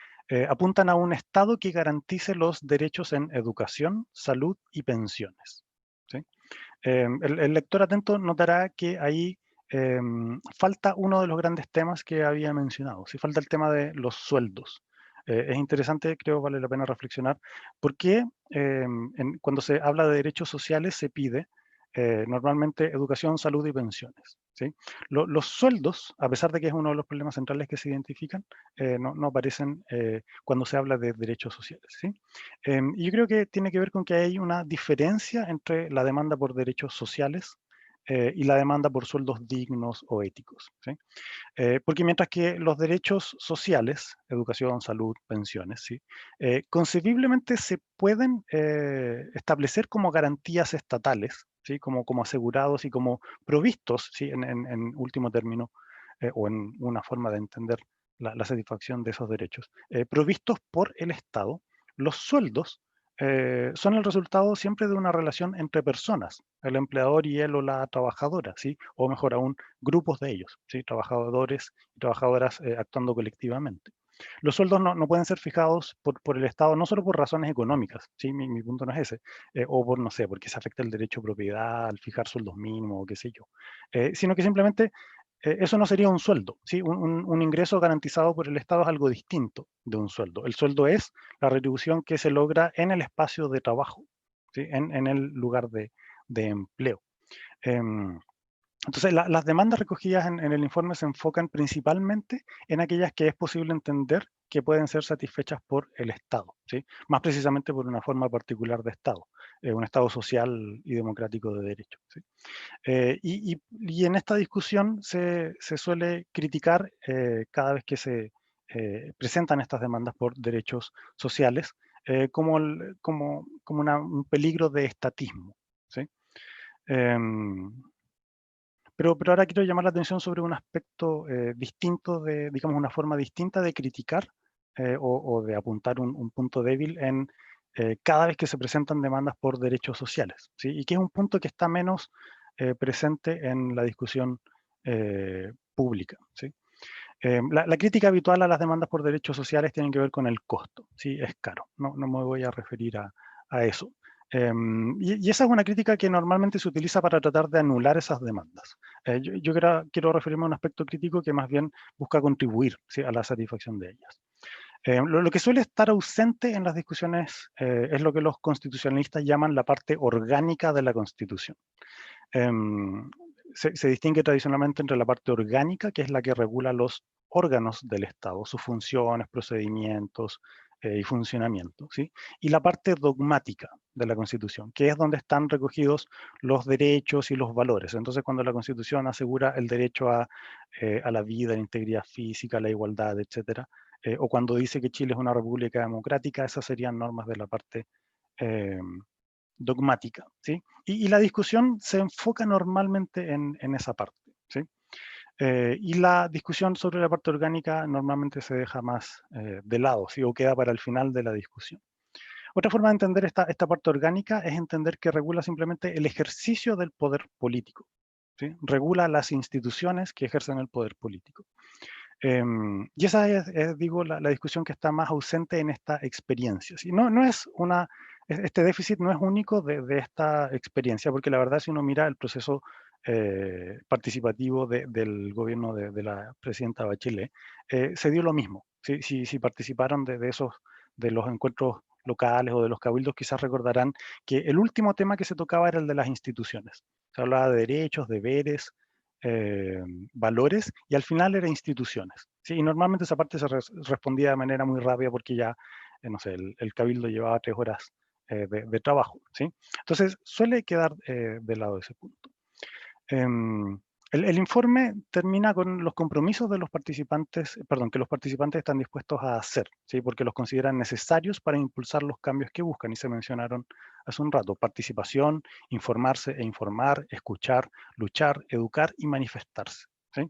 apuntan a un Estado que garantice los derechos en educación, salud y pensiones. ¿Sí? El lector atento notará que ahí falta uno de los grandes temas que había mencionado, ¿sí? Falta el tema de los sueldos. Es interesante, creo vale la pena reflexionar, porque cuando se habla de derechos sociales se pide normalmente educación, salud y pensiones. ¿Sí? Los sueldos, a pesar de que es uno de los problemas centrales que se identifican, no aparecen cuando se habla de derechos sociales. ¿Sí? Y yo creo que tiene que ver con que hay una diferencia entre la demanda por derechos sociales y la demanda por sueldos dignos o éticos. ¿Sí? Porque mientras que los derechos sociales, educación, salud, pensiones, ¿sí? Concebiblemente se pueden establecer como garantías estatales, ¿sí? como asegurados y como provistos, ¿sí? en último término, o en una forma de entender la satisfacción de esos derechos provistos por el Estado. Los sueldos son el resultado siempre de una relación entre personas, el empleador y él o la trabajadora, ¿sí? O mejor aún, grupos de ellos, ¿sí? Trabajadores y trabajadoras actuando colectivamente. Los sueldos no pueden ser fijados por el Estado, no solo por razones económicas, ¿sí? Mi punto no es ese, o por, no sé, porque se afecta el derecho a propiedad al fijar sueldos mínimos o qué sé yo, sino que simplemente eso no sería un sueldo, ¿sí? Un ingreso garantizado por el Estado es algo distinto de un sueldo. El sueldo es la retribución que se logra en el espacio de trabajo, ¿sí? En el lugar de empleo. Entonces, las demandas recogidas en el informe se enfocan principalmente en aquellas que es posible entender que pueden ser satisfechas por el Estado, ¿sí? Más precisamente por una forma particular de Estado, un Estado social y democrático de derecho, ¿sí? Y en esta discusión se suele criticar cada vez que se presentan estas demandas por derechos sociales como un peligro de estatismo, ¿sí? Pero ahora quiero llamar la atención sobre un aspecto distinto, digamos, una forma distinta de criticar o de apuntar un punto débil en cada vez que se presentan demandas por derechos sociales, ¿sí? Y que es un punto que está menos presente en la discusión pública, ¿sí? La crítica habitual a las demandas por derechos sociales tiene que ver con el costo, ¿sí? Es caro, no me voy a referir a eso. Y esa es una crítica que normalmente se utiliza para tratar de anular esas demandas. Yo quiero referirme a un aspecto crítico que más bien busca contribuir, ¿sí? A la satisfacción de ellas. Lo que suele estar ausente en las discusiones es lo que los constitucionalistas llaman la parte orgánica de la Constitución. Se distingue tradicionalmente entre la parte orgánica, que es la que regula los órganos del Estado, sus funciones, procedimientos y funcionamiento, ¿sí? Y la parte dogmática de la Constitución, que es donde están recogidos los derechos y los valores. Entonces, cuando la Constitución asegura el derecho a la vida, a la integridad física, a la igualdad, etcétera, o cuando dice que Chile es una república democrática, esas serían normas de la parte dogmática, ¿sí? Y la discusión se enfoca normalmente en esa parte, ¿sí? Y la discusión sobre la parte orgánica normalmente se deja más de lado, ¿sí? O queda para el final de la discusión. Otra forma de entender esta parte orgánica es entender que regula simplemente el ejercicio del poder político, ¿sí? Regula las instituciones que ejercen el poder político. Y esa es digo, la discusión que está más ausente en esta experiencia, ¿sí? No es este déficit no es único de esta experiencia, porque la verdad si uno mira el proceso participativo del gobierno de la presidenta Bachelet, se dio lo mismo. ¿Sí? Si participaron de los encuentros locales o de los cabildos, quizás recordarán que el último tema que se tocaba era el de las instituciones. Se hablaba de derechos, deberes, valores, y al final era instituciones, ¿sí? Y normalmente esa parte se respondía de manera muy rápida porque ya, no sé, el cabildo llevaba 3 horas de trabajo, ¿sí? Entonces suele quedar de lado ese punto. El informe termina con los compromisos de los participantes, perdón, que los participantes están dispuestos a hacer, ¿sí? Porque los consideran necesarios para impulsar los cambios que buscan, y se mencionaron hace un rato: participación, informarse e informar, escuchar, luchar, educar y manifestarse, ¿sí?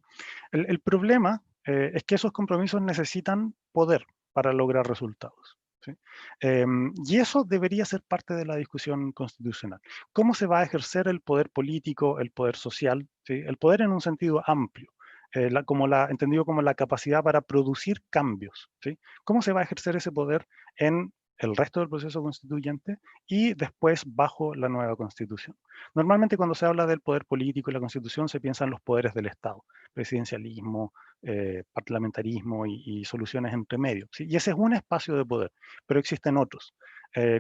El problema es que esos compromisos necesitan poder para lograr resultados, ¿sí? Y eso debería ser parte de la discusión constitucional. ¿Cómo se va a ejercer el poder político, el poder social, ¿sí? El poder en un sentido amplio, entendido como la capacidad para producir cambios, ¿sí? ¿Cómo se va a ejercer ese poder en el resto del proceso constituyente y después bajo la nueva constitución? Normalmente cuando se habla del poder político y la constitución se piensa en los poderes del Estado, presidencialismo, parlamentarismo y soluciones entre medio, ¿sí? Y ese es un espacio de poder, pero existen otros,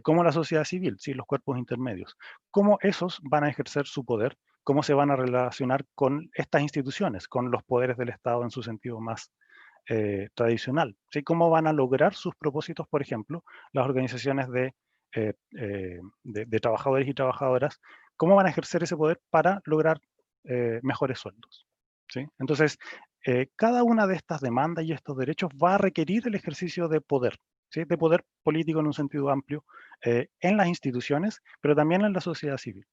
como la sociedad civil, ¿sí? Los cuerpos intermedios. ¿Cómo esos van a ejercer su poder? ¿Cómo se van a relacionar con estas instituciones, con los poderes del Estado en su sentido más tradicional? ¿Sí? ¿Cómo van a lograr sus propósitos, por ejemplo, las organizaciones de trabajadores y trabajadoras? ¿Cómo van a ejercer ese poder para lograr mejores sueldos? ¿Sí? Entonces, cada una de estas demandas y estos derechos va a requerir el ejercicio de poder, ¿sí? De poder político en un sentido amplio, en las instituciones, pero también en la sociedad civil.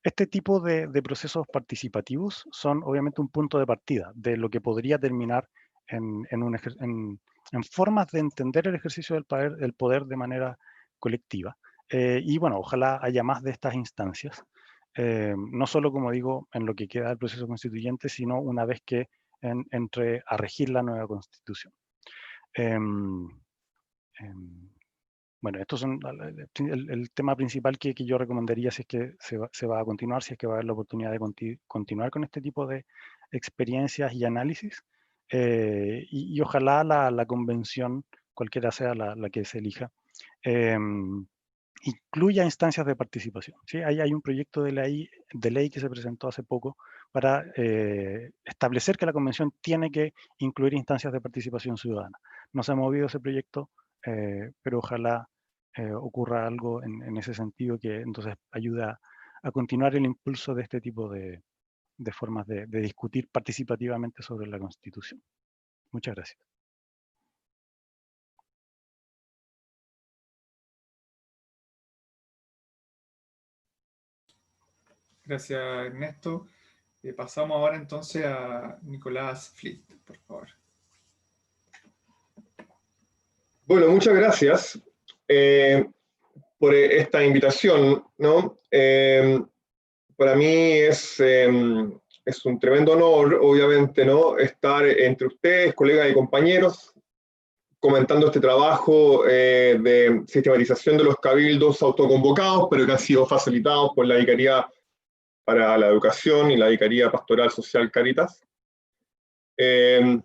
Este tipo de procesos participativos son obviamente un punto de partida de lo que podría terminar en formas de entender el ejercicio del poder de manera colectiva. Y bueno, ojalá haya más de estas instancias, no solo, como digo, en lo que queda del proceso constituyente, sino una vez que entre a regir la nueva Constitución. Bueno, estos son el tema principal que yo recomendaría si es que se va a continuar, si es que va a haber la oportunidad de continuar con este tipo de experiencias y análisis. Y ojalá la convención, cualquiera sea la que se elija, incluya instancias de participación. ¿Sí? Hay un proyecto de ley que se presentó hace poco para establecer que la convención tiene que incluir instancias de participación ciudadana. No se ha movido ese proyecto, pero ojalá ocurra algo en ese sentido que entonces ayuda a continuar el impulso de este tipo de formas de discutir participativamente sobre la Constitución. Muchas gracias. Gracias, Ernesto. Pasamos ahora entonces a Nicolás Flitt, por favor. Bueno, muchas gracias por esta invitación, ¿no? Para mí es un tremendo honor, obviamente, ¿no? Estar entre ustedes, colegas y compañeros, comentando este trabajo de sistematización de los cabildos autoconvocados, pero que han sido facilitados por la Vicaría para la Educación y la Vicaría Pastoral Social Caritas. En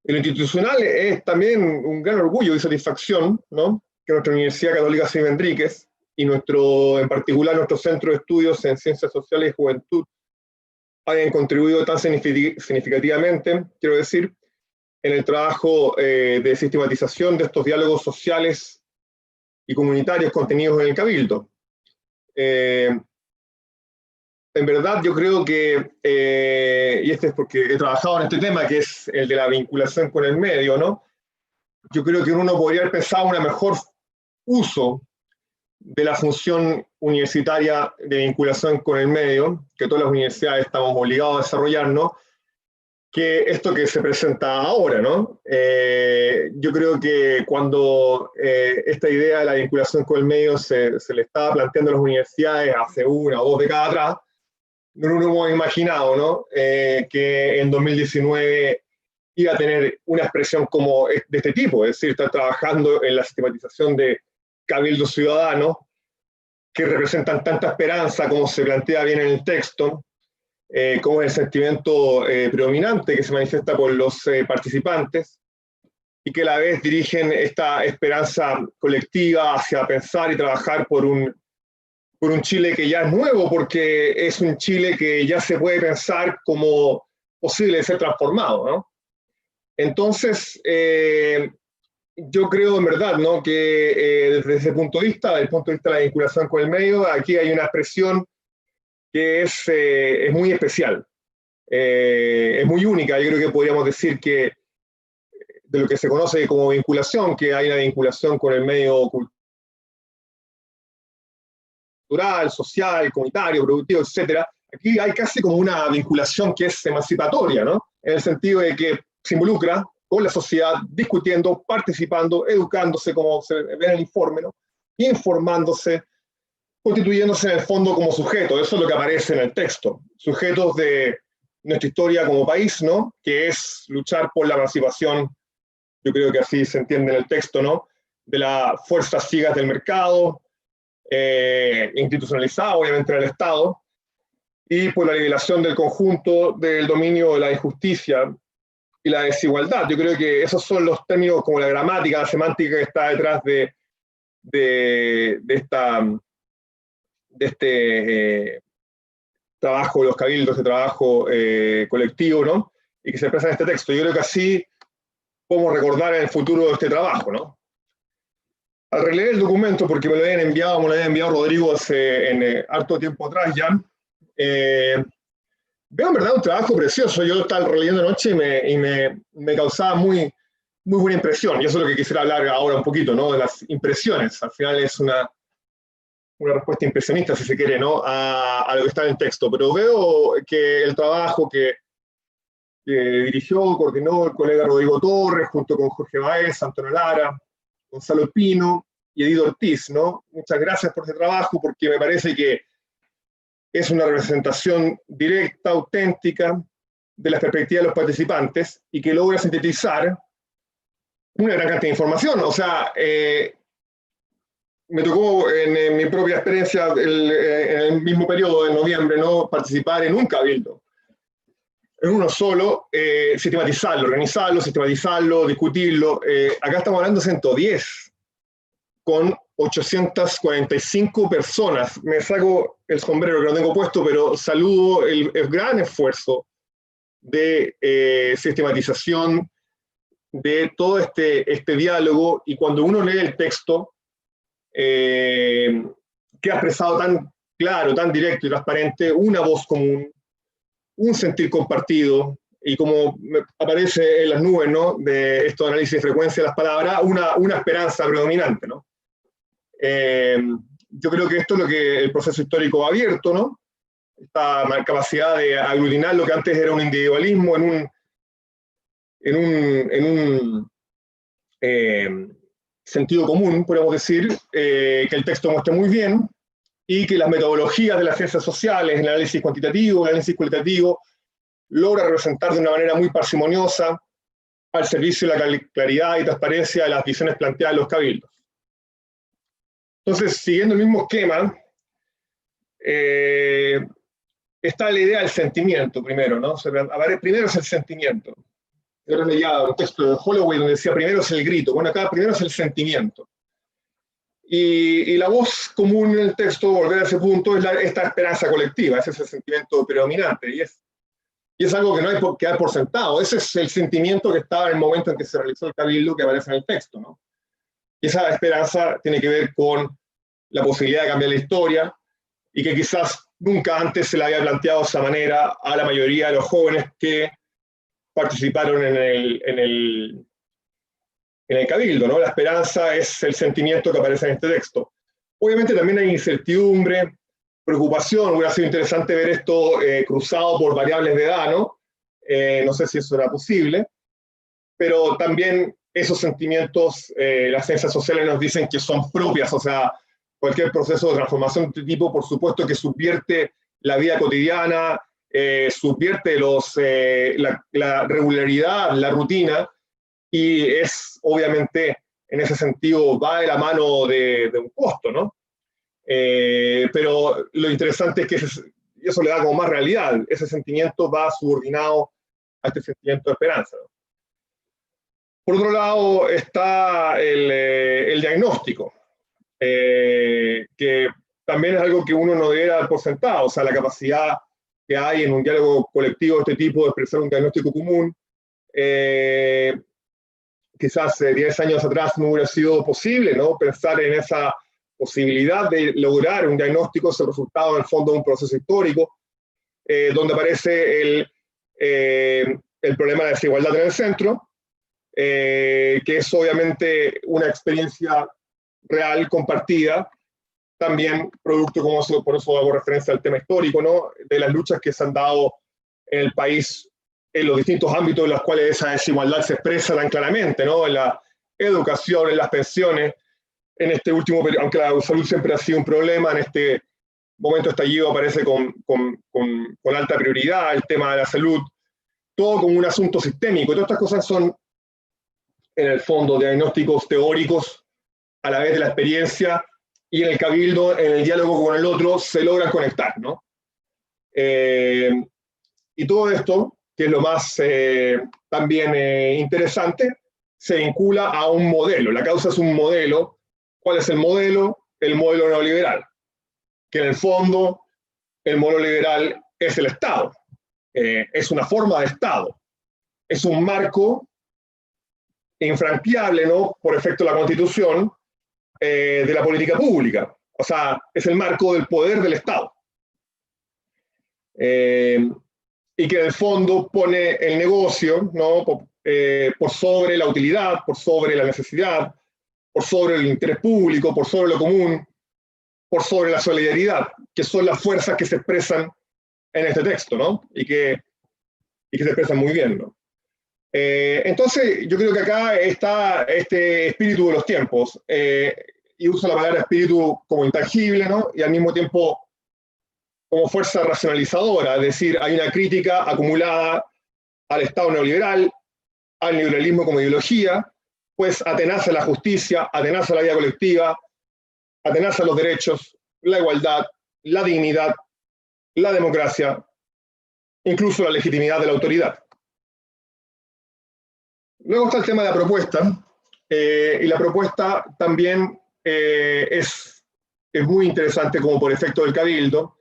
lo institucional es también un gran orgullo y satisfacción, ¿no? Que nuestra Universidad Católica Simón Enríquez y en particular nuestro Centro de Estudios en Ciencias Sociales y Juventud hayan contribuido tan significativamente, quiero decir, en el trabajo de sistematización de estos diálogos sociales y comunitarios contenidos en el Cabildo. En verdad, yo creo que, y este es porque he trabajado en este tema, que es el de la vinculación con el medio, ¿no? Yo creo que uno podría haber pensado un mejor uso de la función universitaria de vinculación con el medio, que todas las universidades estamos obligados a desarrollar, ¿no? Que esto que se presenta ahora, ¿no? Yo creo que cuando esta idea de la vinculación con el medio se le estaba planteando a las universidades hace 1 o 2 décadas atrás, no nos hemos imaginado, ¿no? Que en 2019 iba a tener una expresión como de este tipo, es decir, estar trabajando en la sistematización de cabildos ciudadanos que representan tanta esperanza como se plantea bien en el texto, como es el sentimiento predominante que se manifiesta por los participantes y que a la vez dirigen esta esperanza colectiva hacia pensar y trabajar por un Chile que ya es nuevo, porque es un Chile que ya se puede pensar como posible de ser transformado, ¿no? Entonces, yo creo en verdad, ¿no? Que desde ese punto de vista, desde el punto de vista de la vinculación con el medio, aquí hay una expresión que es muy especial, es muy única. Yo creo que podríamos decir que de lo que se conoce como vinculación, que hay una vinculación con el medio cultural, social, comunitario, productivo, etc. Aquí hay casi como una vinculación que es emancipatoria, ¿no? En el sentido de que se involucra con la sociedad, discutiendo, participando, educándose, como se ve en el informe, ¿no? Informándose, constituyéndose en el fondo como sujeto. Eso es lo que aparece en el texto. Sujetos de nuestra historia como país, ¿no? Que es luchar por la emancipación, yo creo que así se entiende en el texto, ¿no? De las fuerzas ciegas del mercado, institucionalizada obviamente en el Estado, y por la liberación del conjunto del dominio de la injusticia y la desigualdad. Yo creo que esos son los términos como la gramática, la semántica que está detrás de este trabajo de los cabildos, este trabajo colectivo, ¿no? Y que se expresa en este texto. Yo creo que así podemos recordar en el futuro este trabajo, ¿no? Al releer el documento, porque me lo habían enviado Rodrigo hace harto tiempo atrás ya, veo en verdad un trabajo precioso. Yo lo estaba releyendo anoche y me causaba muy buena impresión. Y eso es lo que quisiera hablar ahora un poquito, ¿no? De las impresiones. Al final es una respuesta impresionista, si se quiere, ¿no? A lo que está en el texto. Pero veo que el trabajo que que dirigió, coordinó el colega Rodrigo Torres, junto con Jorge Baez, Antonio Lara, Gonzalo Espino y Edith Ortiz, ¿no? Muchas gracias por ese trabajo, porque me parece que es una representación directa, auténtica, de las perspectivas de los participantes y que logra sintetizar una gran cantidad de información. O sea, me tocó en mi propia experiencia en el mismo periodo de noviembre, ¿no?, participar en un cabildo, en uno solo, sistematizarlo, organizarlo, sistematizarlo, discutirlo. Acá estamos hablando de 110, con 845 personas. Me saco el sombrero que no tengo puesto, pero saludo el gran esfuerzo de sistematización de todo este diálogo, y cuando uno lee el texto, que ha expresado tan claro, tan directo y transparente, una voz común, un sentir compartido, y como aparece en las nubes, ¿no?, de estos análisis de frecuencia de las palabras, una esperanza predominante, ¿no? Yo creo que esto es lo que el proceso histórico ha abierto, ¿no? Esta capacidad de aglutinar lo que antes era un individualismo en un sentido común, podemos decir, que el texto muestra muy bien, y que las metodologías de las ciencias sociales, el análisis cuantitativo, el análisis cualitativo, logra representar de una manera muy parsimoniosa al servicio de la claridad y transparencia de las visiones planteadas en los cabildos. Entonces, siguiendo el mismo esquema, está la idea del sentimiento primero, ¿no? Primero es el sentimiento. Yo leía un texto de Holloway donde decía primero es el grito. Bueno, acá primero es el sentimiento. Y la voz común en el texto, volver a ese punto, es esta esperanza colectiva. Ese es el sentimiento predominante. Y es algo que no hay que dar por sentado. Ese es el sentimiento que estaba en el momento en que se realizó el cabildo, que aparece en el texto, ¿no? Y esa esperanza tiene que ver con la posibilidad de cambiar la historia, y que quizás nunca antes se le había planteado de esa manera a la mayoría de los jóvenes que participaron en el cabildo, ¿no? La esperanza es el sentimiento que aparece en este texto. Obviamente también hay incertidumbre, preocupación. Hubiera sido interesante ver esto cruzado por variables de edad, ¿no? No sé si eso era posible, pero también esos sentimientos, las ciencias sociales nos dicen que son propias. O sea, cualquier proceso de transformación de este tipo, por supuesto que subvierte la vida cotidiana, subvierte la regularidad, la rutina, y es obviamente, en ese sentido, va de la mano de un costo, ¿no? Pero lo interesante es que eso le da como más realidad. Ese sentimiento va subordinado a este sentimiento de esperanza, ¿no? Por otro lado está el diagnóstico, que también es algo que uno no debe dar por sentado. O sea, la capacidad que hay en un diálogo colectivo de este tipo de expresar un diagnóstico común, quizás 10 años atrás no hubiera sido posible, ¿no? Pensar en esa posibilidad de lograr un diagnóstico es el resultado, en el fondo, de un proceso histórico, donde aparece el problema de la desigualdad en el centro, que es obviamente una experiencia real, compartida, también producto, por eso hago referencia al tema histórico, ¿no?, de las luchas que se han dado en el país en los distintos ámbitos en los cuales esa desigualdad se expresa tan claramente, ¿no?, en la educación, en las pensiones, en este último periodo, aunque la salud siempre ha sido un problema, en este momento estallido aparece con alta prioridad el tema de la salud, todo como un asunto sistémico. Y todas estas cosas son, en el fondo, diagnósticos teóricos a la vez de la experiencia, y en el cabildo, en el diálogo con el otro, se logran conectar, ¿no? Y todo esto, que es lo más también interesante, se vincula a un modelo. La causa es un modelo. ¿Cuál es el modelo? El modelo neoliberal, que en el fondo el modelo liberal es el Estado, es una forma de Estado, es un marco infranqueable, ¿no?, por efecto de la Constitución, de la política pública. O sea, es el marco del poder del Estado. Y que en el fondo pone el negocio, ¿no?, por sobre la utilidad, por sobre la necesidad, por sobre el interés público, por sobre lo común, por sobre la solidaridad, que son las fuerzas que se expresan en este texto, ¿no? Y que y que se expresan muy bien, ¿no? Entonces, yo creo que acá está este espíritu de los tiempos, y uso la palabra espíritu como intangible, ¿no? Y al mismo tiempo como fuerza racionalizadora, es decir, hay una crítica acumulada al Estado neoliberal, al liberalismo como ideología, pues atenaza la justicia, atenaza la vida colectiva, atenaza los derechos, la igualdad, la dignidad, la democracia, incluso la legitimidad de la autoridad. Luego está el tema de la propuesta, y la propuesta también es muy interesante como por efecto del cabildo,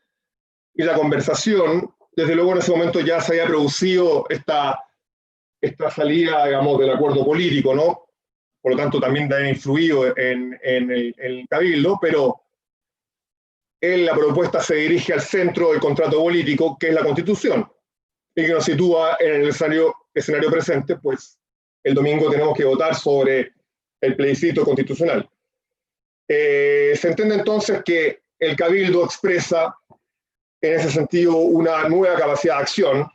y la conversación, desde luego en ese momento ya se había producido esta salida, digamos, del acuerdo político, ¿no? Por lo tanto también ha influido en el cabildo, pero la propuesta se dirige al centro del contrato político, que es la Constitución, y que nos sitúa en el escenario presente, pues el domingo tenemos que votar sobre el plebiscito constitucional. Se entiende entonces que el cabildo expresa en ese sentido una nueva capacidad de acción,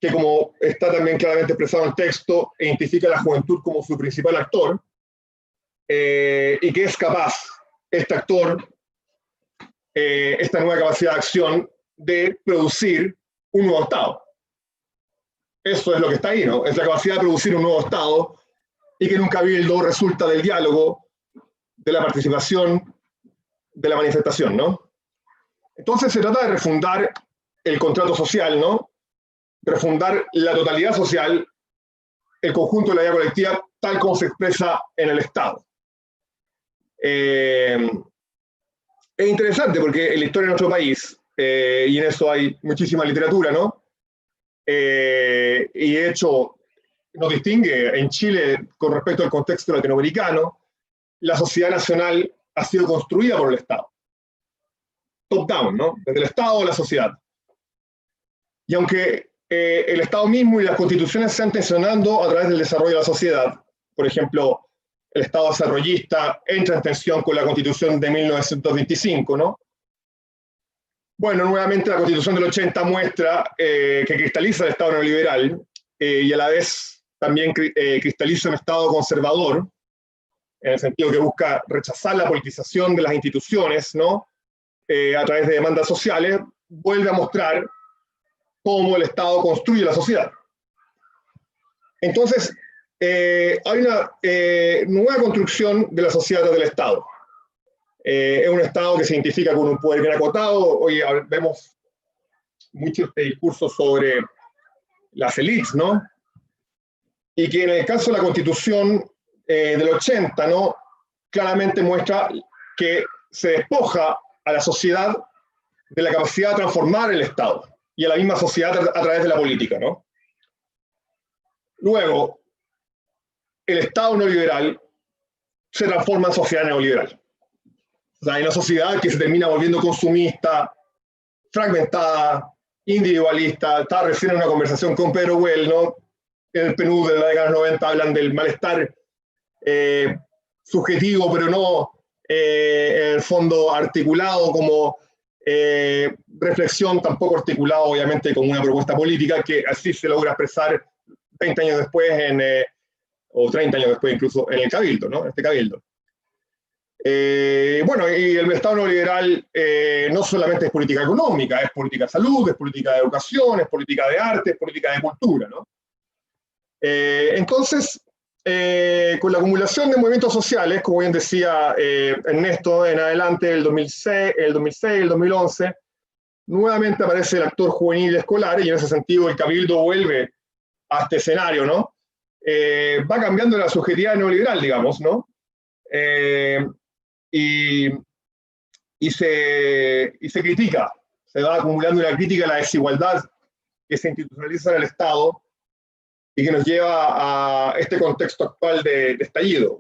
que como está también claramente expresado en el texto, identifica a la juventud como su principal actor, y que es capaz, este actor, esta nueva capacidad de acción, de producir un nuevo Estado. Eso es lo que está ahí, ¿no? Es la capacidad de producir un nuevo Estado, y que en un cabildo resulta del diálogo, de la participación, de la manifestación, ¿no? Entonces se trata de refundar el contrato social, ¿no? Refundar la totalidad social, el conjunto de la vida colectiva, tal como se expresa en el Estado. Es interesante porque en la historia de nuestro país, y en eso hay muchísima literatura, ¿no? Y de hecho nos distingue en Chile con respecto al contexto latinoamericano, la sociedad nacional ha sido construida por el Estado. Top-down, ¿no? Desde el Estado a la sociedad. Y aunque el Estado mismo y las constituciones se han tensionando a través del desarrollo de la sociedad, por ejemplo, el Estado desarrollista entra en tensión con la Constitución de 1925, ¿no? Bueno, nuevamente la Constitución del 80 muestra que cristaliza el Estado neoliberal, y a la vez también cristaliza un Estado conservador, en el sentido que busca rechazar la politización de las instituciones, ¿no? A través de demandas sociales, vuelve a mostrar cómo el Estado construye la sociedad. Entonces, hay una nueva construcción de la sociedad del Estado. Es un Estado que se identifica con un poder bien acotado. Hoy vemos muchos discursos sobre las élites, ¿no? Y que en el caso de la Constitución del 80, ¿no? Claramente muestra que se despoja a la sociedad de la capacidad de transformar el Estado y a la misma sociedad a través de la política, ¿no? Luego, el Estado neoliberal se transforma en sociedad neoliberal. O sea, hay una sociedad que se termina volviendo consumista, fragmentada, individualista. Estaba recién en una conversación con Pedro Well, ¿no? En el PNUD de la década de los 90 hablan del malestar subjetivo, pero no en el fondo articulado como reflexión, tampoco articulado obviamente como una propuesta política, que así se logra expresar 20 años después, o 30 años después incluso, en el Cabildo, ¿no? En este Cabildo. Bueno, y el Estado neoliberal no solamente es política económica, es política de salud, es política de educación, es política de arte, es política de cultura, ¿no? Entonces, con la acumulación de movimientos sociales, como bien decía Ernesto, en adelante, el 2006, el 2011, nuevamente aparece el actor juvenil escolar, y en ese sentido el Cabildo vuelve a este escenario, ¿no? Va cambiando la subjetividad neoliberal, digamos, ¿no? Y se critica, se va acumulando una crítica a la desigualdad que se institucionaliza en el Estado y que nos lleva a este contexto actual de estallido,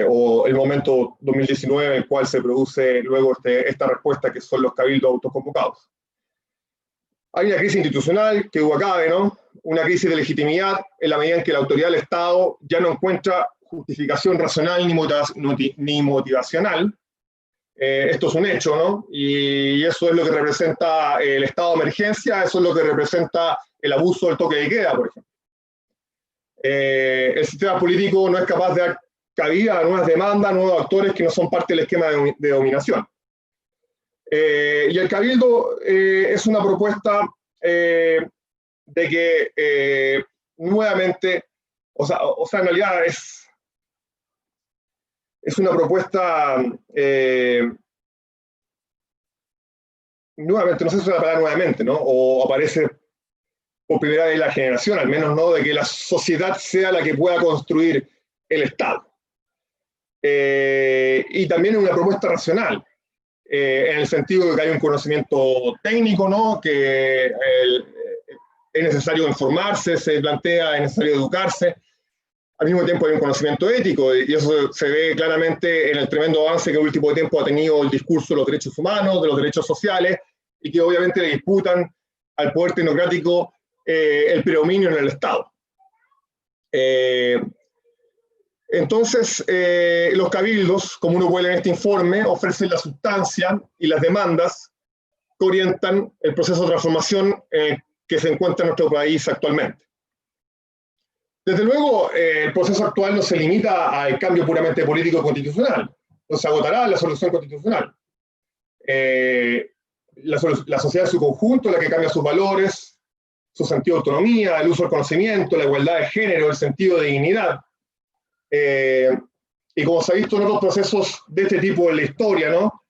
o el momento 2019 en el cual se produce luego esta respuesta que son los cabildos autoconvocados. Hay una crisis institucional que hubo acá, ¿no? Una crisis de legitimidad en la medida en que la autoridad del Estado ya no encuentra justificación racional ni motivacional esto es un hecho, ¿no? Y eso es lo que representa el estado de emergencia, eso es lo que representa el abuso del toque de queda, por ejemplo. El sistema político no es capaz de dar cabida a nuevas demandas, a nuevos actores que no son parte del esquema de dominación. Y el Cabildo es una propuesta de que nuevamente, o sea, en realidad es una propuesta, nuevamente, no sé si es la palabra nuevamente, ¿no? O aparece por primera vez en la generación, al menos, ¿no? De que la sociedad sea la que pueda construir el Estado. Y también es una propuesta racional, en el sentido de que hay un conocimiento técnico, ¿no? Que es necesario informarse, se plantea, es necesario educarse. Al mismo tiempo hay un conocimiento ético, y eso se ve claramente en el tremendo avance que en el último tiempo ha tenido el discurso de los derechos humanos, de los derechos sociales, y que obviamente le disputan al poder tecnocrático el predominio en el Estado. Entonces, los cabildos, como uno puede leer en este informe, ofrecen la sustancia y las demandas que orientan el proceso de transformación que se encuentra en nuestro país actualmente. Desde luego, el proceso actual no se limita al cambio puramente político constitucional, no se agotará la solución constitucional. La sociedad en su conjunto, la que cambia sus valores, su sentido de autonomía, el uso del conocimiento, la igualdad de género, el sentido de dignidad. Y como se ha visto en otros procesos de este tipo en la historia, ¿no?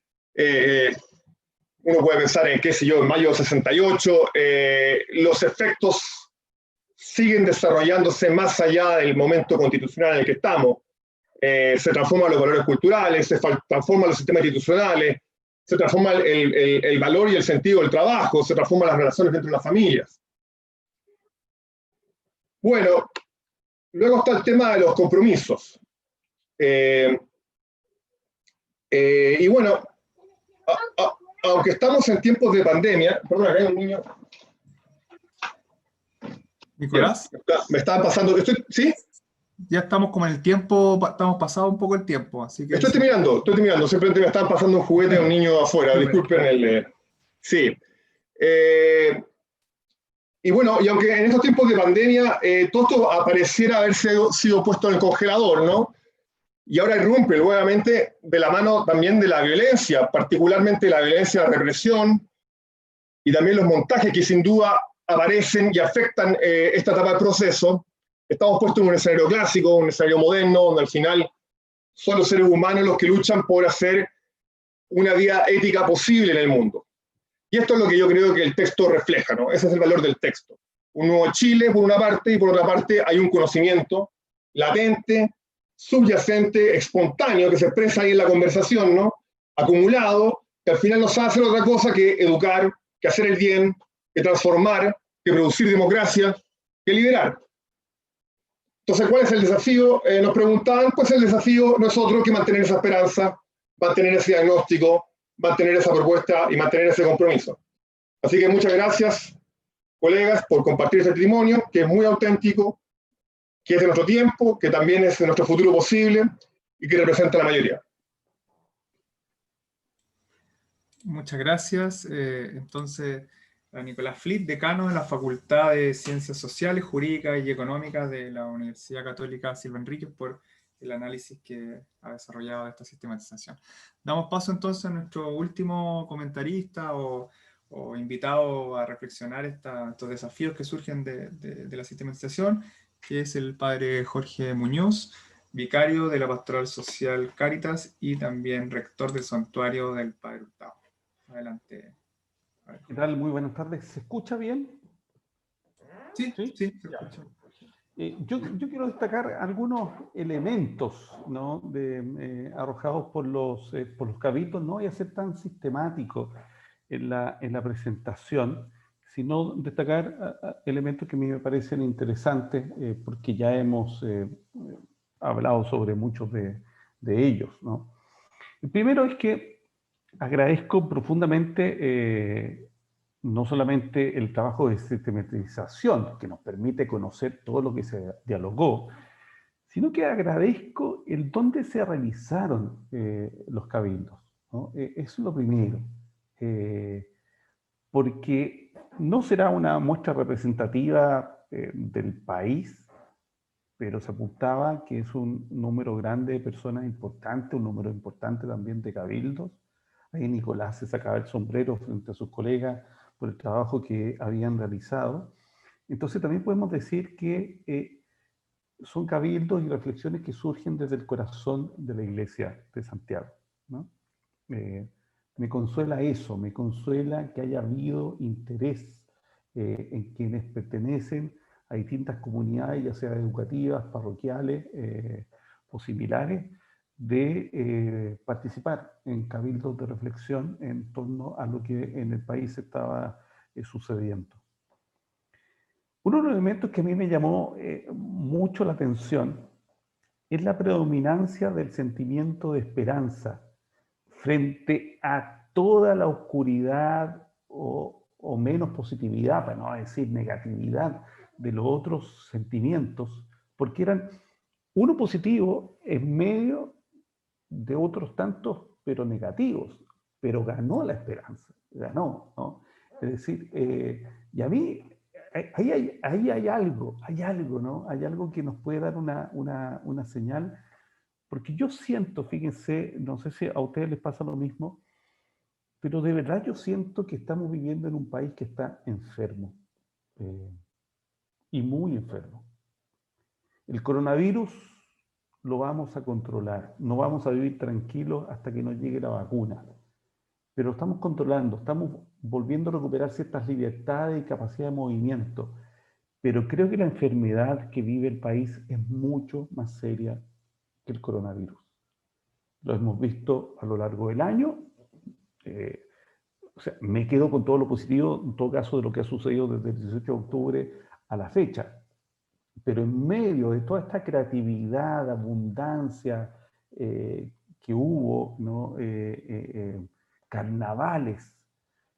Uno puede pensar en, qué sé yo, en mayo del 68, los efectos siguen desarrollándose más allá del momento constitucional en el que estamos. Se transforman los valores culturales, se transforman los sistemas institucionales, se transforma el valor y el sentido del trabajo, se transforman las relaciones dentro de las familias. Bueno, luego está el tema de los compromisos. Y bueno, aunque estamos en tiempos de pandemia, perdón, acá hay un niño. Nicolás. Me estaban pasando, ¿sí? Ya estamos como en el tiempo, estamos pasado un poco el tiempo, así que... Estoy terminando, simplemente me estaban pasando un juguete a un niño afuera, disculpen el... Sí. Y bueno, y aunque en estos tiempos de pandemia todo esto pareciera haber sido puesto en el congelador, ¿no? Y ahora irrumpe nuevamente de la mano también de la violencia, particularmente la violencia de la represión, y también los montajes que sin duda aparecen y afectan esta etapa del proceso. Estamos puestos en un escenario clásico, un escenario moderno, donde al final son los seres humanos los que luchan por hacer una vida ética posible en el mundo. Y esto es lo que yo creo que el texto refleja, ¿no? Ese es el valor del texto. Un nuevo Chile, por una parte, y por otra parte hay un conocimiento latente, subyacente, espontáneo, que se expresa ahí en la conversación, ¿no? Acumulado, que al final no sabe hacer otra cosa que educar, que hacer el bien, que transformar, que producir democracia, que liderar. Entonces, ¿cuál es el desafío? Nos preguntaban, pues el desafío no es otro que mantener esa esperanza, mantener ese diagnóstico, mantener esa propuesta y mantener ese compromiso. Así que muchas gracias, colegas, por compartir ese testimonio, que es muy auténtico, que es de nuestro tiempo, que también es de nuestro futuro posible y que representa a la mayoría. Muchas gracias. Entonces, a Nicolás Flitt, decano de la Facultad de Ciencias Sociales, Jurídicas y Económicas de la Universidad Católica Silva Enríquez, por el análisis que ha desarrollado de esta sistematización. Damos paso entonces a nuestro último comentarista o invitado a reflexionar estos desafíos que surgen de la sistematización, que es el padre Jorge Muñoz, vicario de la Pastoral Social Cáritas y también rector del Santuario del Padre Hurtado. Adelante. ¿Qué tal? Muy buenas tardes. ¿Se escucha bien? Sí, sí, se ya. escucha. Yo quiero destacar algunos elementos, ¿no? Arrojados por los cabildos. No voy a ser tan sistemático en la presentación, sino destacar elementos que a mí me parecen interesantes, porque ya hemos hablado sobre muchos de ellos, ¿no? El primero es que agradezco profundamente no solamente el trabajo de sistematización, que nos permite conocer todo lo que se dialogó, sino que agradezco el dónde se realizaron los cabildos. ¿no? Eso es lo primero. Porque no será una muestra representativa del país, pero se apuntaba que es un número grande de personas importantes, un número importante también de cabildos. Ahí Nicolás se sacaba el sombrero frente a sus colegas por el trabajo que habían realizado. Entonces también podemos decir que son cabildos y reflexiones que surgen desde el corazón de la Iglesia de Santiago, ¿no? Me consuela eso, me consuela que haya habido interés en quienes pertenecen a distintas comunidades, ya sea educativas, parroquiales o similares, de participar en cabildos de reflexión en torno a lo que en el país estaba sucediendo. Uno de los elementos que a mí me llamó mucho la atención es la predominancia del sentimiento de esperanza frente a toda la oscuridad o menos positividad, para no decir negatividad, de los otros sentimientos, porque eran uno positivo en medio de otros tantos, pero negativos, pero ganó la esperanza, ganó, ¿no? Es decir, y a mí, ahí hay algo, ¿no? Hay algo que nos puede dar una señal, porque yo siento, fíjense, no sé si a ustedes les pasa lo mismo, pero de verdad yo siento que estamos viviendo en un país que está enfermo, y muy enfermo. El coronavirus lo vamos a controlar, no vamos a vivir tranquilos hasta que nos llegue la vacuna, pero estamos controlando, estamos volviendo a recuperar ciertas libertades y capacidad de movimiento, pero creo que la enfermedad que vive el país es mucho más seria que el coronavirus. Lo hemos visto a lo largo del año. O sea, me quedo con todo lo positivo, en todo caso, de lo que ha sucedido desde el 18 de octubre a la fecha. Pero en medio de toda esta creatividad, abundancia que hubo, ¿no? Carnavales,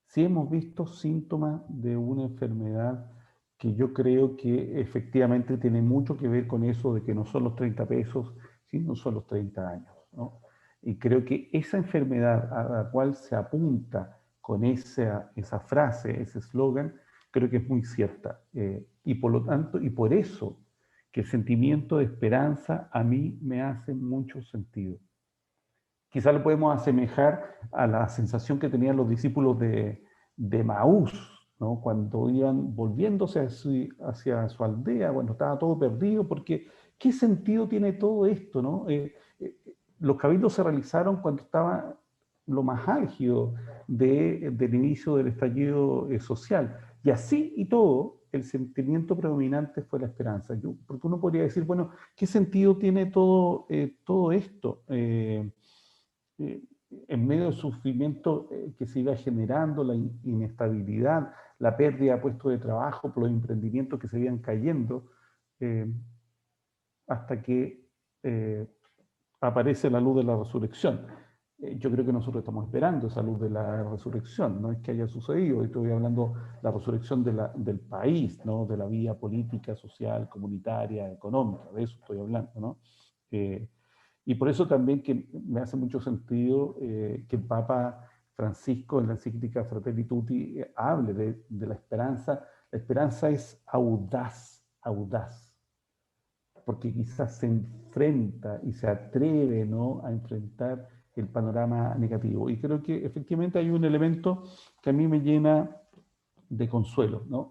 sí hemos visto síntomas de una enfermedad que yo creo que efectivamente tiene mucho que ver con eso de que no son los 30 pesos, sino son los 30 años, ¿no? Y creo que esa enfermedad a la cual se apunta con esa frase, ese eslogan, creo que es muy cierta. Y por lo tanto, y por eso, que el sentimiento de esperanza a mí me hace mucho sentido. Quizá lo podemos asemejar a la sensación que tenían los discípulos de Maús, ¿no? Cuando iban volviéndose hacia su aldea, cuando estaba todo perdido, porque ¿qué sentido tiene todo esto, no? Los cabildos se realizaron cuando estaba lo más álgido del inicio del estallido social. Y así y todo, el sentimiento predominante fue la esperanza. Porque uno podría decir, bueno, ¿qué sentido tiene todo esto? En medio del sufrimiento que se iba generando, la inestabilidad, la pérdida de puestos de trabajo, por los emprendimientos que se iban cayendo, hasta que aparece la luz de la resurrección. Yo creo que nosotros estamos esperando esa luz de la resurrección, no es que haya sucedido, estoy hablando de la resurrección del país, ¿no? De la vía política, social, comunitaria, económica, de eso estoy hablando, ¿no? Y por eso también que me hace mucho sentido que el Papa Francisco en la encíclica Fratelli Tutti hable de la esperanza. La esperanza es audaz, porque quizás se enfrenta y se atreve, ¿no?, a enfrentar el panorama negativo. Y creo que efectivamente hay un elemento que a mí me llena de consuelo, ¿no?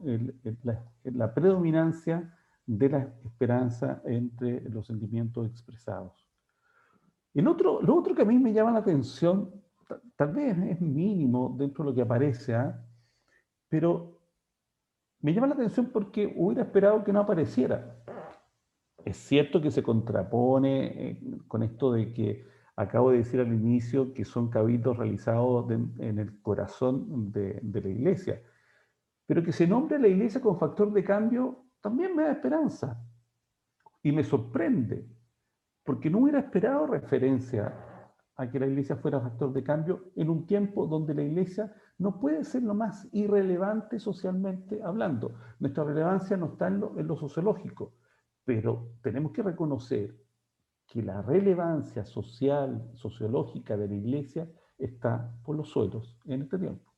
La predominancia de la esperanza entre los sentimientos expresados. Lo otro que a mí me llama la atención, tal vez es mínimo dentro de lo que aparece, pero me llama la atención porque hubiera esperado que no apareciera. Es cierto que se contrapone con esto de que acabo de decir al inicio que son cabildos realizados en el corazón de la iglesia, pero que se nombre a la iglesia como factor de cambio también me da esperanza y me sorprende, porque no hubiera esperado referencia a que la iglesia fuera factor de cambio en un tiempo donde la iglesia no puede ser lo más irrelevante socialmente hablando. Nuestra relevancia no está en lo sociológico, pero tenemos que reconocer que la relevancia social, sociológica de la iglesia está por los suelos en este tiempo.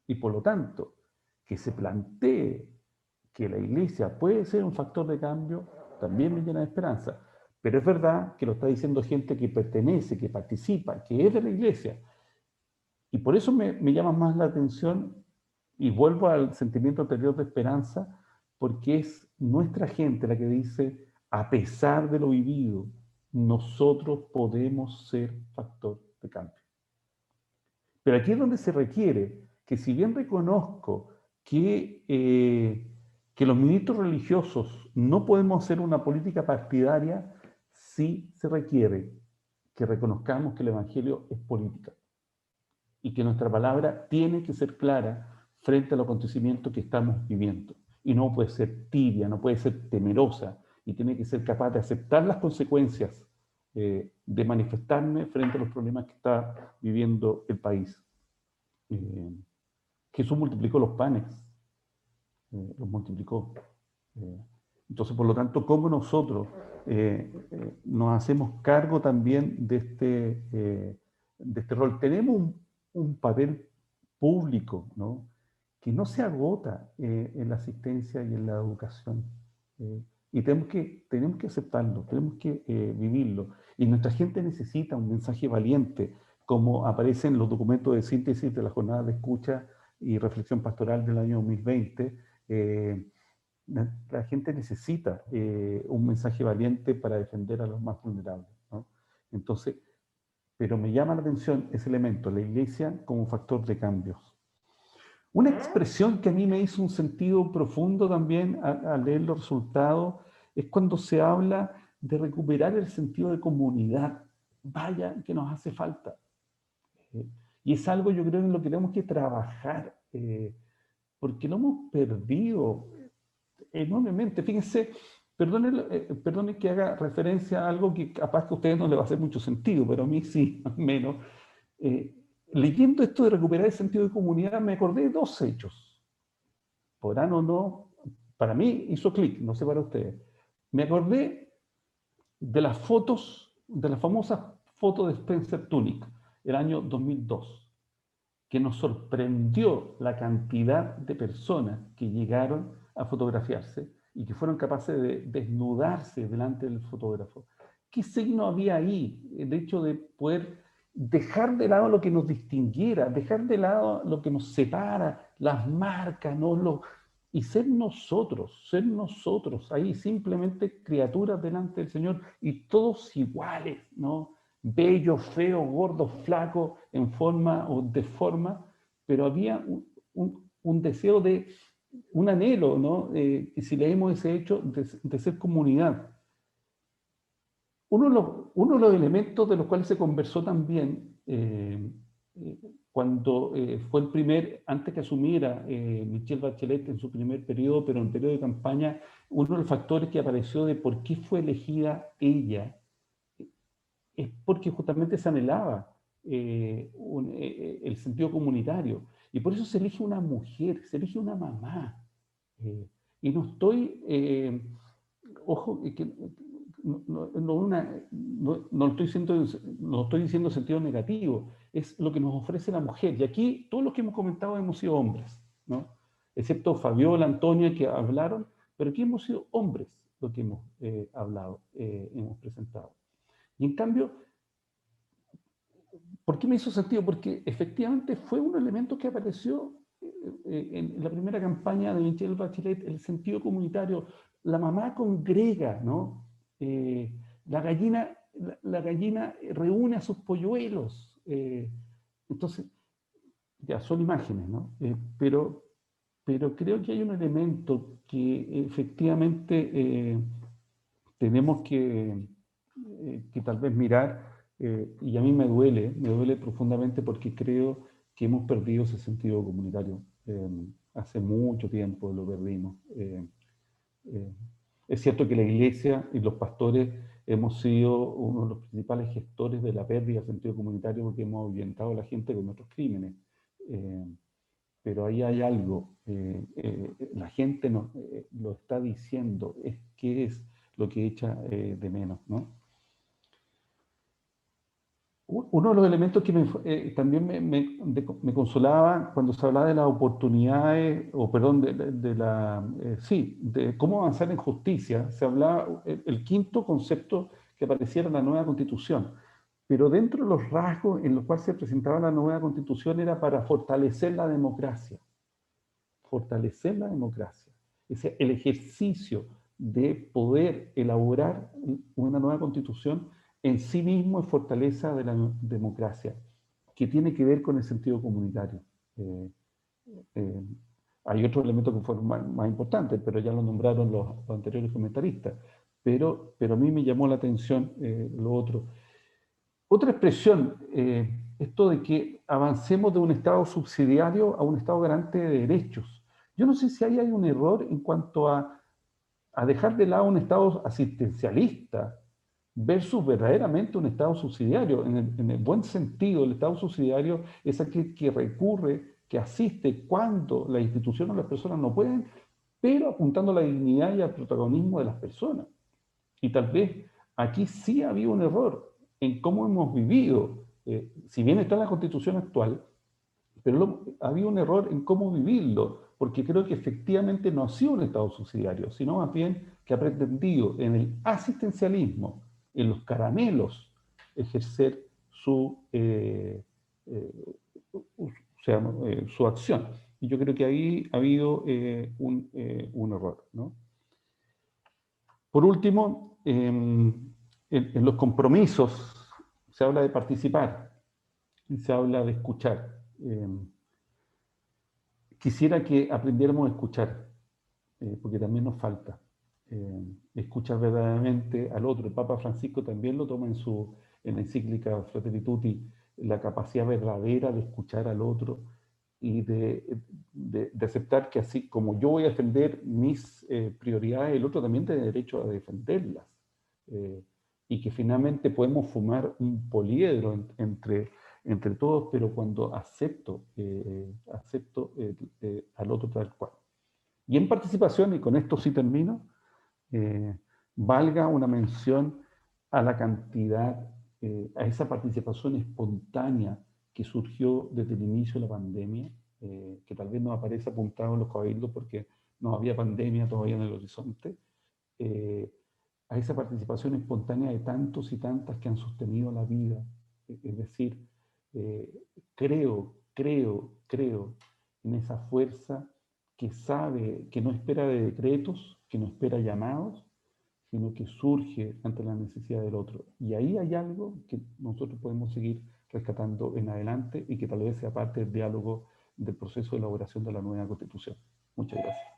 Y por lo tanto, que se plantee que la iglesia puede ser un factor de cambio, también me llena de esperanza. Pero es verdad que lo está diciendo gente que pertenece, que participa, que es de la iglesia. Y por eso me llama más la atención, y vuelvo al sentimiento anterior de esperanza, porque es nuestra gente la que dice, a pesar de lo vivido, nosotros podemos ser factor de cambio. Pero aquí es donde se requiere que, si bien reconozco que los ministros religiosos no podemos hacer una política partidaria, sí se requiere que reconozcamos que el Evangelio es política y que nuestra palabra tiene que ser clara frente a los acontecimientos que estamos viviendo. Y no puede ser tibia, no puede ser temerosa, y tiene que ser capaz de aceptar las consecuencias de manifestarme frente a los problemas que está viviendo el país. Jesús multiplicó los panes, los multiplicó. Entonces, por lo tanto, ¿cómo nosotros nos hacemos cargo también de este rol? Tenemos un papel público, ¿no?, que no se agota en la asistencia y en la educación. Y tenemos que aceptarlo, tenemos que vivirlo. Y nuestra gente necesita un mensaje valiente, como aparece en los documentos de síntesis de la jornada de escucha y reflexión pastoral del año 2020. La gente necesita un mensaje valiente para defender a los más vulnerables, ¿no? Entonces, pero me llama la atención ese elemento, la iglesia como factor de cambios. Una expresión que a mí me hizo un sentido profundo también al leer los resultados es cuando se habla de recuperar el sentido de comunidad. Vaya que nos hace falta. Y es algo, yo creo, en lo que tenemos que trabajar, porque lo hemos perdido enormemente. Fíjense, perdone que haga referencia a algo que capaz que a ustedes no les va a hacer mucho sentido, pero a mí sí, al menos. Leyendo esto de recuperar el sentido de comunidad, me acordé de dos hechos. Podrán o no, para mí hizo clic, no sé para ustedes. Me acordé de las fotos, de la famosa foto de Spencer Tunick, el año 2002, que nos sorprendió la cantidad de personas que llegaron a fotografiarse y que fueron capaces de desnudarse delante del fotógrafo. ¿Qué signo había ahí? El hecho de poder dejar de lado lo que nos distinguiera, dejar de lado lo que nos separa, las marcas, ¿no? Y ser nosotros ahí simplemente criaturas delante del Señor y todos iguales, ¿no? Bello, feo, gordo, flaco, en forma o de forma, pero había un deseo un anhelo, ¿no? Y si leemos ese hecho, de ser comunidad. Uno de los elementos de los cuales se conversó también cuando fue antes que asumiera Michelle Bachelet en su primer periodo, pero en el periodo de campaña, uno de los factores que apareció de por qué fue elegida ella es porque justamente se anhelaba el sentido comunitario. Y por eso se elige una mujer, se elige una mamá. Y no estoy, ojo, no estoy diciendo sentido negativo, es lo que nos ofrece la mujer. Y aquí todos los que hemos comentado hemos sido hombres, ¿no? Excepto Fabiola, Antonia, que hablaron, pero aquí hemos sido hombres los que hemos hablado, hemos presentado. Y en cambio, ¿por qué me hizo sentido? Porque efectivamente fue un elemento que apareció en la primera campaña de Michelle Bachelet, el sentido comunitario. La mamá congrega, ¿no? La gallina reúne a sus polluelos. Entonces, ya son imágenes, ¿no? Pero creo que hay un elemento que efectivamente tenemos que tal vez mirar, y a mí me duele profundamente porque creo que hemos perdido ese sentido comunitario. Hace mucho tiempo lo perdimos. Es cierto que la iglesia y los pastores hemos sido uno de los principales gestores de la pérdida del sentido comunitario porque hemos ahuyentado a la gente con nuestros crímenes. Pero ahí hay algo. La gente lo está diciendo. ¿Qué es lo que echa de menos, ¿no? Uno de los elementos que también me consolaba cuando se hablaba de las oportunidades, o perdón, de cómo avanzar en justicia, se hablaba, el quinto concepto que apareciera en la nueva Constitución. Pero dentro de los rasgos en los cuales se presentaba la nueva Constitución era para fortalecer la democracia. Fortalecer la democracia. Es decir, el ejercicio de poder elaborar una nueva Constitución en sí mismo es fortaleza de la democracia, que tiene que ver con el sentido comunitario. Hay otros elementos que fueron más importantes, pero ya lo nombraron los anteriores comentaristas. Pero a mí me llamó la atención lo otro. Otra expresión, esto de que avancemos de un Estado subsidiario a un Estado garante de derechos. Yo no sé si ahí hay un error en cuanto a dejar de lado un Estado asistencialista versus verdaderamente un Estado subsidiario. En el buen sentido, el Estado subsidiario es aquel que recurre, que asiste cuando las instituciones o las personas no pueden, pero apuntando a la dignidad y al protagonismo de las personas. Y tal vez aquí sí ha habido un error en cómo hemos vivido, si bien está en la Constitución actual, pero ha habido un error en cómo vivirlo, porque creo que efectivamente no ha sido un Estado subsidiario, sino más bien que ha pretendido en el asistencialismo, en los caramelos, ejercer su acción. Y yo creo que ahí ha habido un error, ¿no? Por último, en los compromisos se habla de participar y se habla de escuchar. Quisiera que aprendiéramos a escuchar, porque también nos falta escuchar verdaderamente al otro. El Papa Francisco también lo toma en la encíclica Fratelli Tutti, la capacidad verdadera de escuchar al otro y de aceptar que así como yo voy a defender mis prioridades, el otro también tiene derecho a defenderlas. Y que finalmente podemos formar un poliedro entre todos, pero cuando acepto al otro tal cual. Y en participación, y con esto sí termino, valga una mención a la cantidad, a esa participación espontánea que surgió desde el inicio de la pandemia, que tal vez no aparece apuntado en los cabildos porque no había pandemia todavía en el horizonte, a esa participación espontánea de tantos y tantas que han sostenido la vida. Es decir, creo en esa fuerza que sabe, que no espera de decretos, que no espera llamados, sino que surge ante la necesidad del otro. Y ahí hay algo que nosotros podemos seguir rescatando en adelante y que tal vez sea parte del diálogo del proceso de elaboración de la nueva Constitución. Muchas gracias.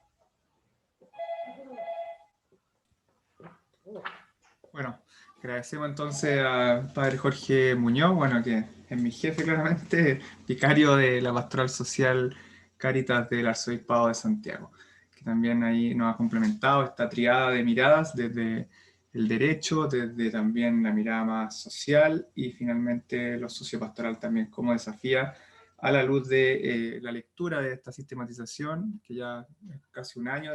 Bueno, agradecemos entonces al padre Jorge Muñoz, bueno, que es mi jefe claramente, vicario de la Pastoral Social Cáritas del Arzobispado de Santiago, que también ahí nos ha complementado esta triada de miradas desde el derecho, desde también la mirada más social y finalmente lo sociopastoral también, cómo desafía a la luz de la lectura de esta sistematización, que ya es casi un año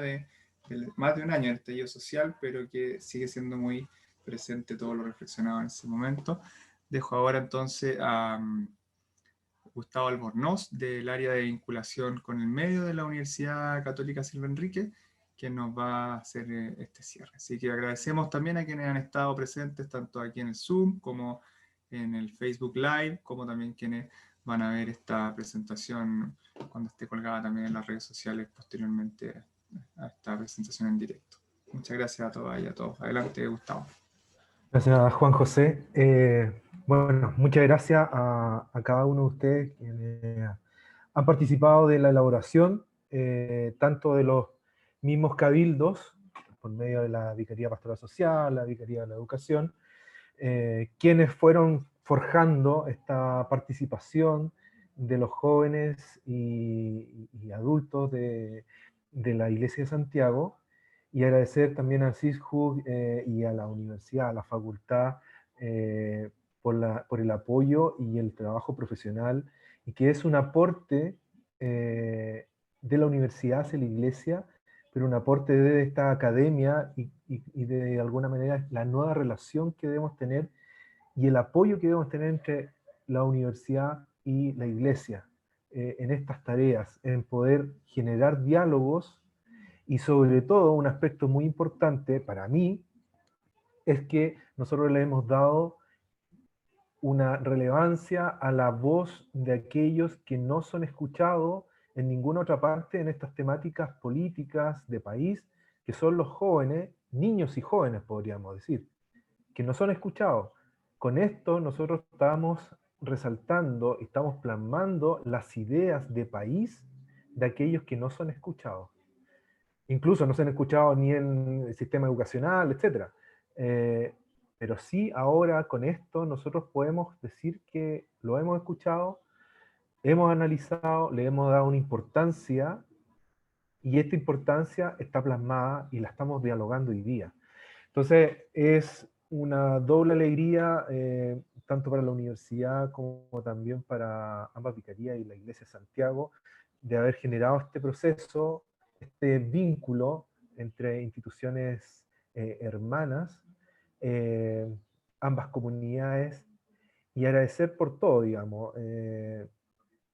más de un año del estallido social, pero que sigue siendo muy presente todo lo reflexionado en ese momento. Dejo ahora entonces a Gustavo Albornoz, del área de vinculación con el medio de la Universidad Católica Silva Enrique, que nos va a hacer este cierre. Así que agradecemos también a quienes han estado presentes, tanto aquí en el Zoom, como en el Facebook Live, como también quienes van a ver esta presentación cuando esté colgada también en las redes sociales posteriormente a esta presentación en directo. Muchas gracias a todas y a todos. Adelante, Gustavo. Gracias, Juan José. Bueno, muchas gracias a cada uno de ustedes quienes han participado de la elaboración, tanto de los mismos cabildos, por medio de la Vicaría Pastoral Social, la Vicaría de la Educación, quienes fueron forjando esta participación de los jóvenes y adultos de la Iglesia de Santiago, y agradecer también al CISJU y a la universidad, a la facultad, por el apoyo y el trabajo profesional, y que es un aporte de la universidad hacia la Iglesia, pero un aporte de esta academia y de alguna manera la nueva relación que debemos tener y el apoyo que debemos tener entre la universidad y la iglesia en estas tareas, en poder generar diálogos, y sobre todo un aspecto muy importante para mí es que nosotros le hemos dado una relevancia a la voz de aquellos que no son escuchados en ninguna otra parte en estas temáticas políticas de país, que son los jóvenes, niños y jóvenes podríamos decir, que no son escuchados. Con esto nosotros estamos resaltando, estamos plasmando las ideas de país de aquellos que no son escuchados. Incluso no se han escuchado ni en el sistema educacional, etc. Pero sí ahora con esto nosotros podemos decir que lo hemos escuchado, hemos analizado, le hemos dado una importancia, y esta importancia está plasmada y la estamos dialogando hoy día. Entonces es una doble alegría, tanto para la universidad como también para ambas vicarías y la Iglesia de Santiago, de haber generado este proceso, este vínculo entre instituciones hermanas, ambas comunidades, y agradecer por todo, digamos,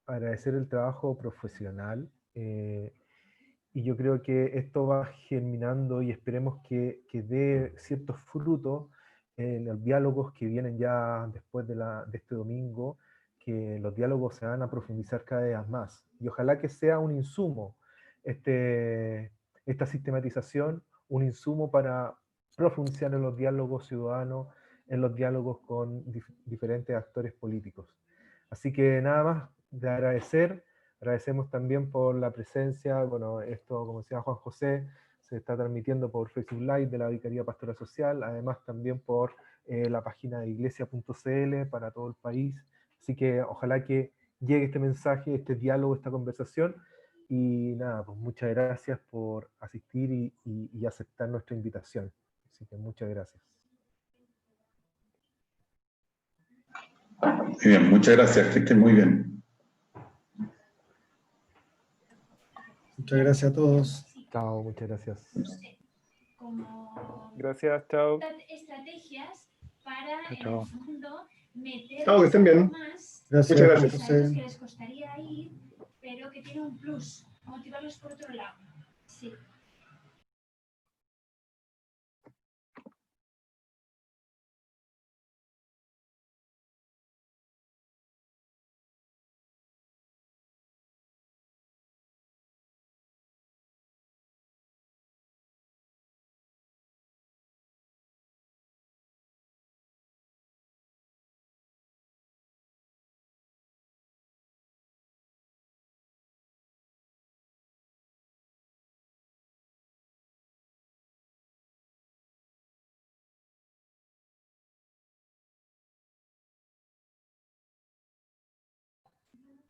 agradecer el trabajo profesional, y yo creo que esto va germinando y esperemos que dé ciertos frutos en los diálogos que vienen ya después de este domingo, que los diálogos se van a profundizar cada vez más. Y ojalá que sea un insumo, esta sistematización, un insumo para profundizar en los diálogos ciudadanos, en los diálogos con diferentes actores políticos. Así que nada más de agradecer. Agradecemos también por la presencia, bueno, esto, como decía Juan José, se está transmitiendo por Facebook Live de la Vicaría Pastoral Social, además también por la página de iglesia.cl para todo el país. Así que ojalá que llegue este mensaje, este diálogo, esta conversación. Y nada, pues muchas gracias por asistir y aceptar nuestra invitación. Así que muchas gracias. Muy bien, muchas gracias, que estén muy bien. Muchas gracias a todos. Chao, muchas gracias. Gracias, chao. Estrategias para, Chao. en el fondo, meter Chao, que estén bien. más Gracias, Muchas Juan gracias. José. que les costaría ir, pero que tiene un plus, motivarlos por otro lado. Sí.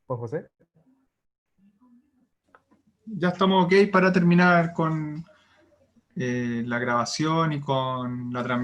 Juan José. Ya estamos ok para terminar con la grabación y con la transmisión.